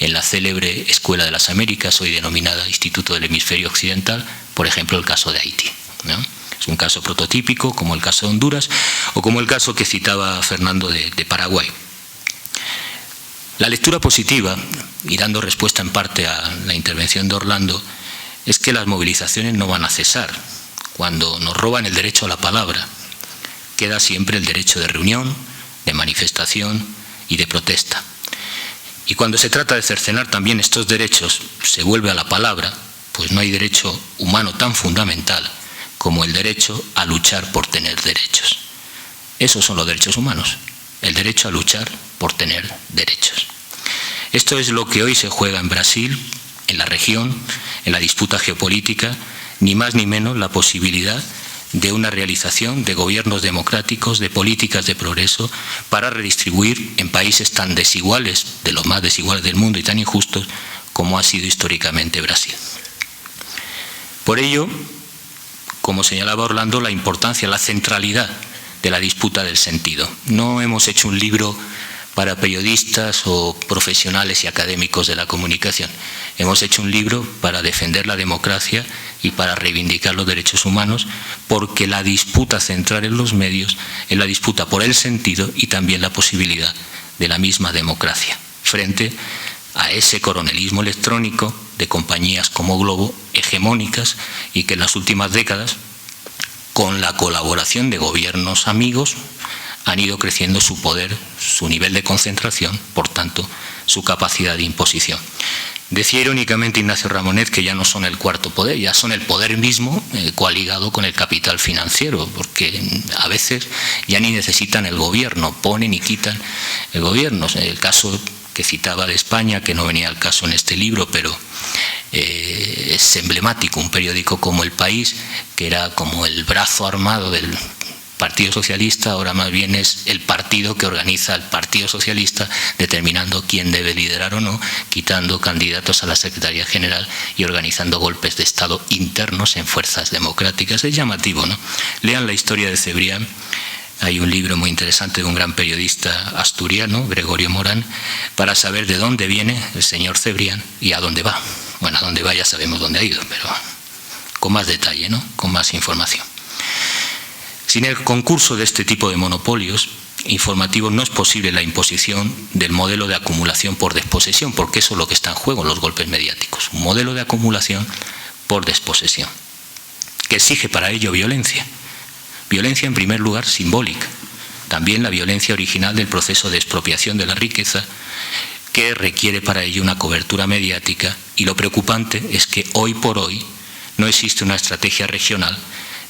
en la célebre Escuela de las Américas, hoy denominada Instituto del Hemisferio Occidental, por ejemplo el caso de Haití, ¿no? Es un caso prototípico, como el caso de Honduras o como el caso que citaba Fernando de Paraguay. La lectura positiva, y dando respuesta en parte a la intervención de Orlando, es que las movilizaciones no van a cesar. Cuando nos roban el derecho a la palabra, queda siempre el derecho de reunión, de manifestación y de protesta. Y cuando se trata de cercenar también estos derechos, se vuelve a la palabra, pues no hay derecho humano tan fundamental como el derecho a luchar por tener derechos. Esos son los derechos humanos, el derecho a luchar por tener derechos. Esto es lo que hoy se juega en Brasil, en la región, en la disputa geopolítica, ni más ni menos la posibilidad de una realización de gobiernos democráticos, de políticas de progreso para redistribuir en países tan desiguales, de los más desiguales del mundo y tan injustos como ha sido históricamente Brasil. Por ello, como señalaba Orlando, la importancia, la centralidad de la disputa del sentido. No hemos hecho un libro para periodistas o profesionales y académicos de la comunicación. Hemos hecho un libro para defender la democracia y para reivindicar los derechos humanos, porque la disputa central en los medios es la disputa por el sentido y también la posibilidad de la misma democracia, frente a ese coronelismo electrónico de compañías como Globo, hegemónicas, y que en las últimas décadas, con la colaboración de gobiernos amigos, han ido creciendo su poder, su nivel de concentración, por tanto, su capacidad de imposición. Decía irónicamente Ignacio Ramonet que ya no son el cuarto poder, ya son el poder mismo coaligado con el capital financiero, porque a veces ya ni necesitan el gobierno, ponen y quitan el gobierno. El caso que citaba de España, que no venía al caso en este libro, pero es emblemático, un periódico como El País, que era como el brazo armado del Partido Socialista, ahora más bien es el partido que organiza el Partido Socialista, determinando quién debe liderar o no, quitando candidatos a la Secretaría General y organizando golpes de Estado internos en fuerzas democráticas. Es llamativo, ¿no? Lean la historia de Cebrián. Hay un libro muy interesante de un gran periodista asturiano, Gregorio Morán, para saber de dónde viene el señor Cebrián y a dónde va. Bueno, a dónde va ya sabemos dónde ha ido, pero con más detalle, ¿no? Con más información. Sin el concurso de este tipo de monopolios informativos no es posible la imposición del modelo de acumulación por desposesión, porque eso es lo que está en juego en los golpes mediáticos. Un modelo de acumulación por desposesión, que exige para ello violencia. Violencia, en primer lugar, simbólica. También la violencia original del proceso de expropiación de la riqueza, que requiere para ello una cobertura mediática. Y lo preocupante es que hoy por hoy no existe una estrategia regional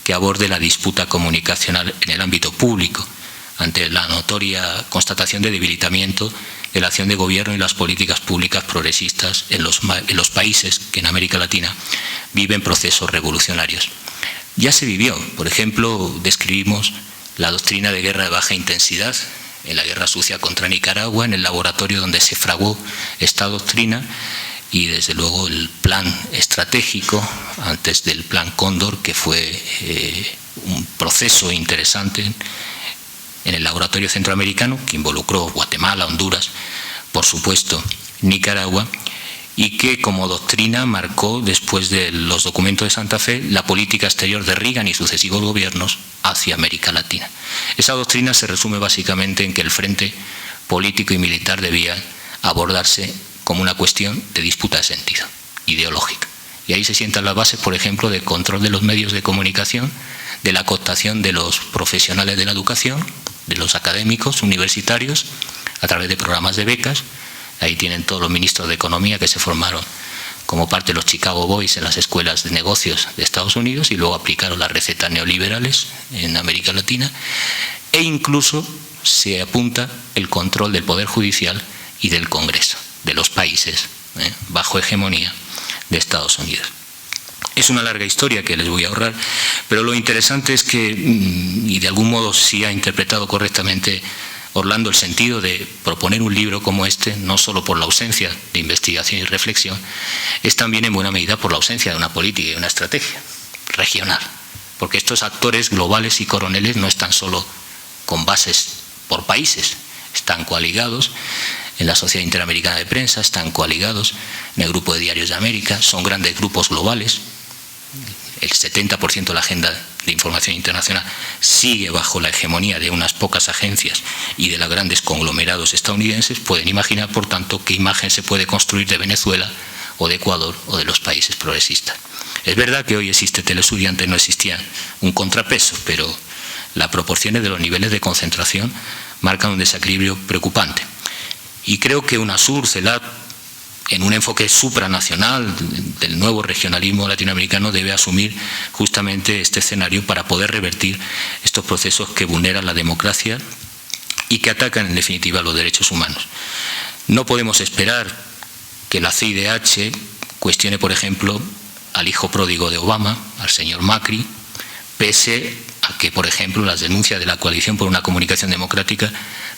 que aborde la disputa comunicacional en el ámbito público, ante la notoria constatación de debilitamiento de la acción de gobierno y las políticas públicas progresistas en los países que en América Latina viven procesos revolucionarios. Ya se vivió, por ejemplo, describimos la doctrina de guerra de baja intensidad en la guerra sucia contra Nicaragua, en el laboratorio donde se fraguó esta doctrina, y desde luego el plan estratégico antes del plan Cóndor, que fue un proceso interesante en el laboratorio centroamericano que involucró Guatemala, Honduras, por supuesto Nicaragua, y que como doctrina marcó, después de los documentos de Santa Fe, la política exterior de Reagan y sucesivos gobiernos hacia América Latina. Esa doctrina se resume básicamente en que el frente político y militar debía abordarse como una cuestión de disputa de sentido, ideológica. Y ahí se sientan las bases, por ejemplo, del control de los medios de comunicación, de la cooptación de los profesionales de la educación, de los académicos universitarios, a través de programas de becas. Ahí tienen todos los ministros de Economía que se formaron como parte de los Chicago Boys en las escuelas de negocios de Estados Unidos y luego aplicaron las recetas neoliberales en América Latina. E incluso se apunta el control del Poder Judicial y del Congreso de los países bajo hegemonía de Estados Unidos. Es una larga historia que les voy a ahorrar, pero lo interesante es que, y de algún modo sí ha interpretado correctamente Orlando el sentido de proponer un libro como este, no solo por la ausencia de investigación y reflexión, es también en buena medida por la ausencia de una política y una estrategia regional, porque estos actores globales y coroneles no están solo con bases por países, están coaligados en la Sociedad Interamericana de Prensa, están coaligados en el Grupo de Diarios de América, son grandes grupos globales. El 70% de la agenda de información internacional sigue bajo la hegemonía de unas pocas agencias y de los grandes conglomerados estadounidenses. Pueden imaginar, por tanto, qué imagen se puede construir de Venezuela o de Ecuador o de los países progresistas. Es verdad que hoy existe Telesur y antes no existía un contrapeso, pero las proporciones de los niveles de concentración marcan un desequilibrio preocupante. Y creo que UNASUR, CELAC, en un enfoque supranacional del nuevo regionalismo latinoamericano, debe asumir justamente este escenario para poder revertir estos procesos que vulneran la democracia y que atacan en definitiva los derechos humanos. No podemos esperar que la CIDH cuestione, por ejemplo, al hijo pródigo de Obama, al señor Macri, pese a que, por ejemplo, las denuncias de la Coalición por una Comunicación Democrática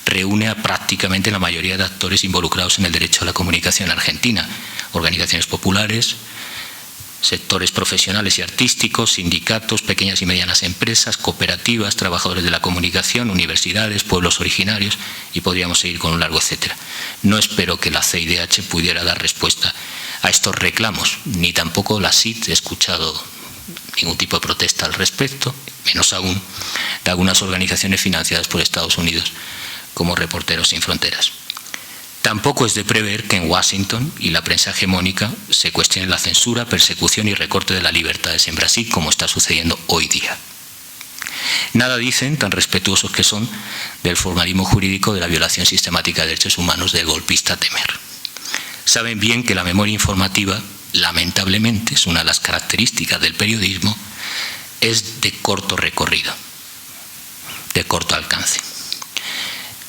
reúne a prácticamente la mayoría de actores involucrados en el derecho a la comunicación en Argentina, organizaciones populares, sectores profesionales y artísticos, sindicatos, pequeñas y medianas empresas, cooperativas, trabajadores de la comunicación, universidades, pueblos originarios, y podríamos seguir con un largo etcétera. No espero que la CIDH pudiera dar respuesta a estos reclamos, ni tampoco la CID. He escuchado ningún tipo de protesta al respecto, menos aún de algunas organizaciones financiadas por Estados Unidos, como Reporteros Sin Fronteras. Tampoco es de prever que en Washington y la prensa hegemónica se cuestione la censura, persecución y recorte de las libertades en Brasil, como está sucediendo hoy día. Nada dicen, tan respetuosos que son, del formalismo jurídico de la violación sistemática de derechos humanos del golpista Temer. Saben bien que la memoria informativa, lamentablemente, es una de las características del periodismo, es de corto recorrido, de corto alcance.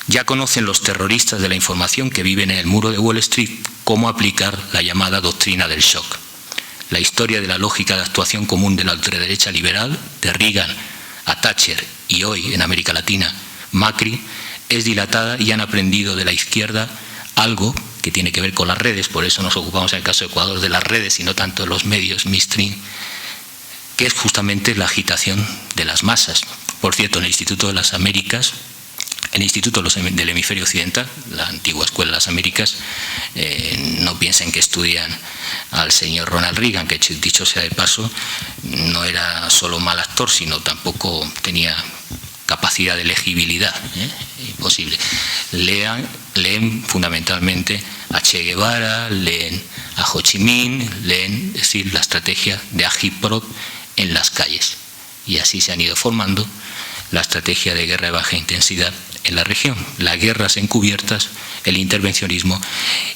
Ya conocen los terroristas de la información que viven en el muro de Wall Street cómo aplicar la llamada doctrina del shock. La historia de la lógica de actuación común de la ultraderecha liberal, de Reagan a Thatcher y hoy en América Latina, Macri, es dilatada y han aprendido de la izquierda algo que tiene que ver con las redes, por eso nos ocupamos en el caso de Ecuador de las redes y no tanto de los medios mainstream, que es justamente la agitación de las masas. Por cierto, en el Instituto de las Américas, el Instituto del Hemisferio Occidental, la antigua Escuela de las Américas, no piensen que estudian al señor Ronald Reagan, que dicho sea de paso, no era solo mal actor, sino tampoco tenía capacidad de legibilidad, imposible. Leen fundamentalmente a Che Guevara, leen a Ho Chi Minh, leen, es decir, la estrategia de Agitprop en las calles. Y así se han ido formando la estrategia de guerra de baja intensidad en la región, las guerras encubiertas, el intervencionismo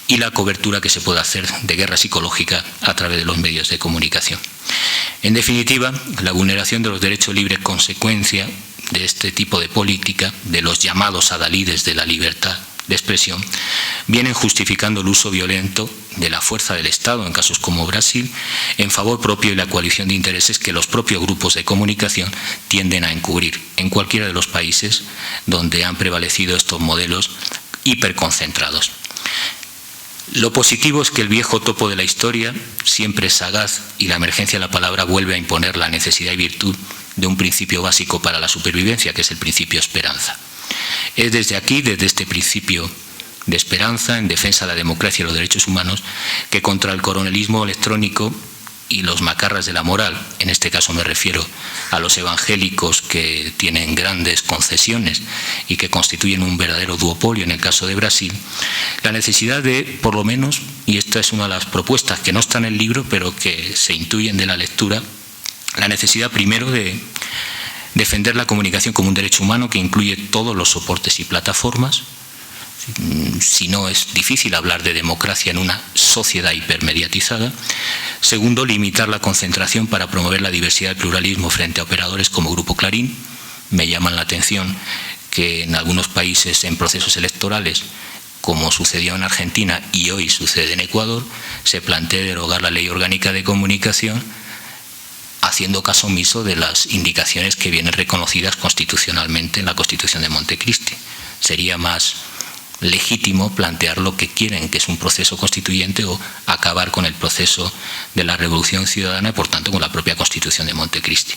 y la cobertura que se puede hacer de guerra psicológica a través de los medios de comunicación. En definitiva, la vulneración de los derechos libres, consecuencia de este tipo de política, de los llamados adalides de la libertad de expresión, vienen justificando el uso violento de la fuerza del Estado en casos como Brasil en favor propio y la coalición de intereses que los propios grupos de comunicación tienden a encubrir en cualquiera de los países donde han prevalecido estos modelos hiperconcentrados. Lo positivo es que el viejo topo de la historia siempre es sagaz y la emergencia de la palabra vuelve a imponer la necesidad y virtud de un principio básico para la supervivencia, que es el principio esperanza. Es desde aquí, desde este principio de esperanza en defensa de la democracia y los derechos humanos, que contra el coronelismo electrónico y los macarras de la moral, en este caso me refiero a los evangélicos que tienen grandes concesiones y que constituyen un verdadero duopolio en el caso de Brasil, la necesidad de, por lo menos, y esta es una de las propuestas que no está en el libro pero que se intuyen de la lectura, la necesidad primero de defender la comunicación como un derecho humano que incluye todos los soportes y plataformas. Si no, es difícil hablar de democracia en una sociedad hipermediatizada. Segundo, limitar la concentración para promover la diversidad y pluralismo frente a operadores como Grupo Clarín. Me llaman la atención que en algunos países en procesos electorales, como sucedió en Argentina y hoy sucede en Ecuador, se plantea derogar la Ley Orgánica de Comunicación, haciendo caso omiso de las indicaciones que vienen reconocidas constitucionalmente en la Constitución de Montecristi. Sería más legítimo plantear lo que quieren, que es un proceso constituyente, o acabar con el proceso de la Revolución Ciudadana y, por tanto, con la propia Constitución de Montecristi.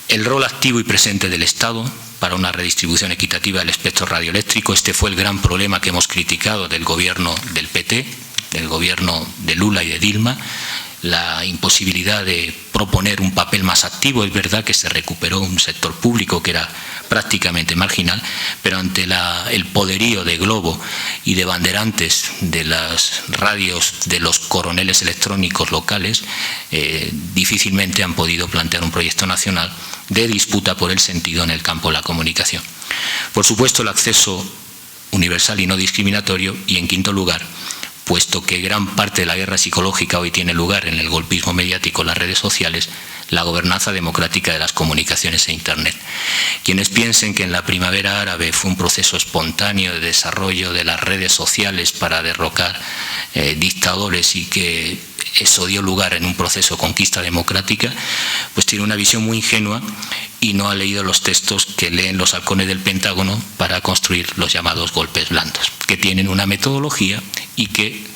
El rol activo y presente del Estado para una redistribución equitativa del espectro radioeléctrico, este fue el gran problema que hemos criticado del gobierno del PT, del gobierno de Lula y de Dilma, la imposibilidad de proponer un papel más activo. Es verdad que se recuperó un sector público que era prácticamente marginal, pero ante el poderío de Globo y de banderantes de las radios de los coroneles electrónicos locales, difícilmente han podido plantear un proyecto nacional de disputa por el sentido en el campo de la comunicación. Por supuesto, el acceso universal y no discriminatorio, y en quinto lugar, puesto que gran parte de la guerra psicológica hoy tiene lugar en el golpismo mediático, las redes sociales, la gobernanza democrática de las comunicaciones e Internet. Quienes piensen que en la primavera árabe fue un proceso espontáneo de desarrollo de las redes sociales para derrocar dictadores y que eso dio lugar en un proceso de conquista democrática, pues tiene una visión muy ingenua y no ha leído los textos que leen los halcones del Pentágono para construir los llamados golpes blandos, que tienen una metodología y que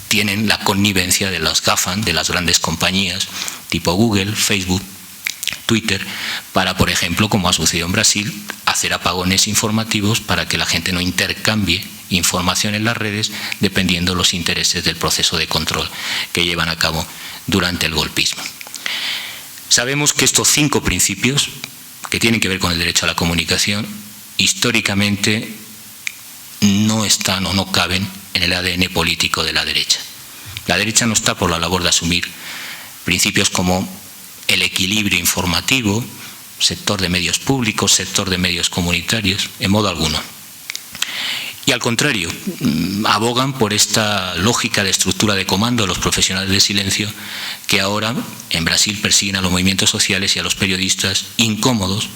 tienen la connivencia de los GAFAM, de las grandes compañías tipo Google, Facebook, Twitter, para, por ejemplo, como ha sucedido en Brasil, hacer apagones informativos para que la gente no intercambie información en las redes dependiendo de los intereses del proceso de control que llevan a cabo durante el golpismo. Sabemos que estos 5 principios, que tienen que ver con el derecho a la comunicación, históricamente no están o no caben en el ADN político de la derecha. La derecha no está por la labor de asumir principios como el equilibrio informativo, sector de medios públicos, sector de medios comunitarios, en modo alguno. Y al contrario, abogan por esta lógica de estructura de comando de los profesionales del silencio que ahora en Brasil persiguen a los movimientos sociales y a los periodistas incómodos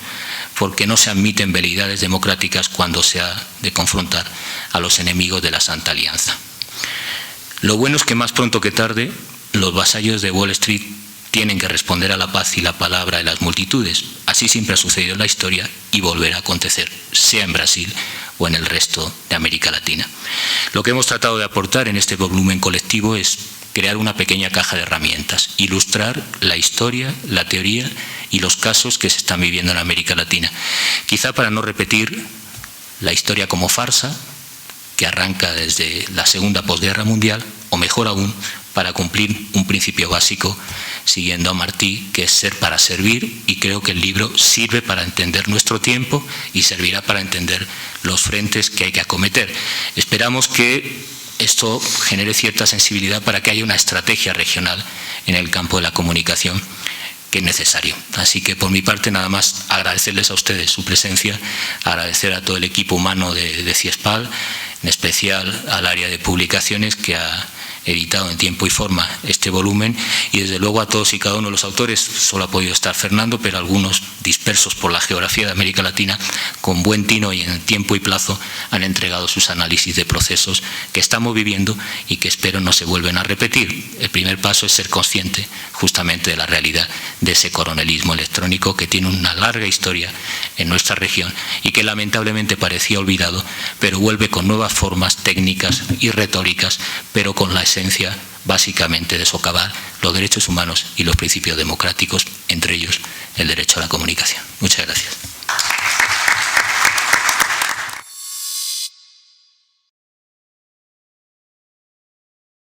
porque no se admiten veleidades democráticas cuando se ha de confrontar a los enemigos de la Santa Alianza. Lo bueno es que más pronto que tarde los vasallos de Wall Street tienen que responder a la paz y la palabra de las multitudes. Así siempre ha sucedido en la historia y volverá a acontecer, sea en Brasil o en el resto de América Latina. Lo que hemos tratado de aportar en este volumen colectivo es crear una pequeña caja de herramientas, ilustrar la historia, la teoría y los casos que se están viviendo en América Latina. Quizá para no repetir la historia como farsa, que arranca desde la Segunda Posguerra Mundial, o mejor aún, para cumplir un principio básico, siguiendo a Martí, que es ser para servir, y creo que el libro sirve para entender nuestro tiempo y servirá para entender los frentes que hay que acometer. Esperamos que esto genere cierta sensibilidad para que haya una estrategia regional en el campo de la comunicación que es necesario. Así que por mi parte nada más agradecerles a ustedes su presencia, agradecer a todo el equipo humano de CIESPAL, en especial al área de publicaciones que ha editado en tiempo y forma este volumen, y desde luego a todos y cada uno de los autores. Solo ha podido estar Fernando, pero algunos dispersos por la geografía de América Latina, con buen tino y en tiempo y plazo, han entregado sus análisis de procesos que estamos viviendo y que espero no se vuelven a repetir. El primer paso es ser consciente justamente de la realidad de ese coronelismo electrónico que tiene una larga historia en nuestra región y que lamentablemente parecía olvidado, pero vuelve con nuevas formas técnicas y retóricas, pero con la esencia básicamente de socavar los derechos humanos y los principios democráticos, entre ellos el derecho a la comunicación. Muchas gracias.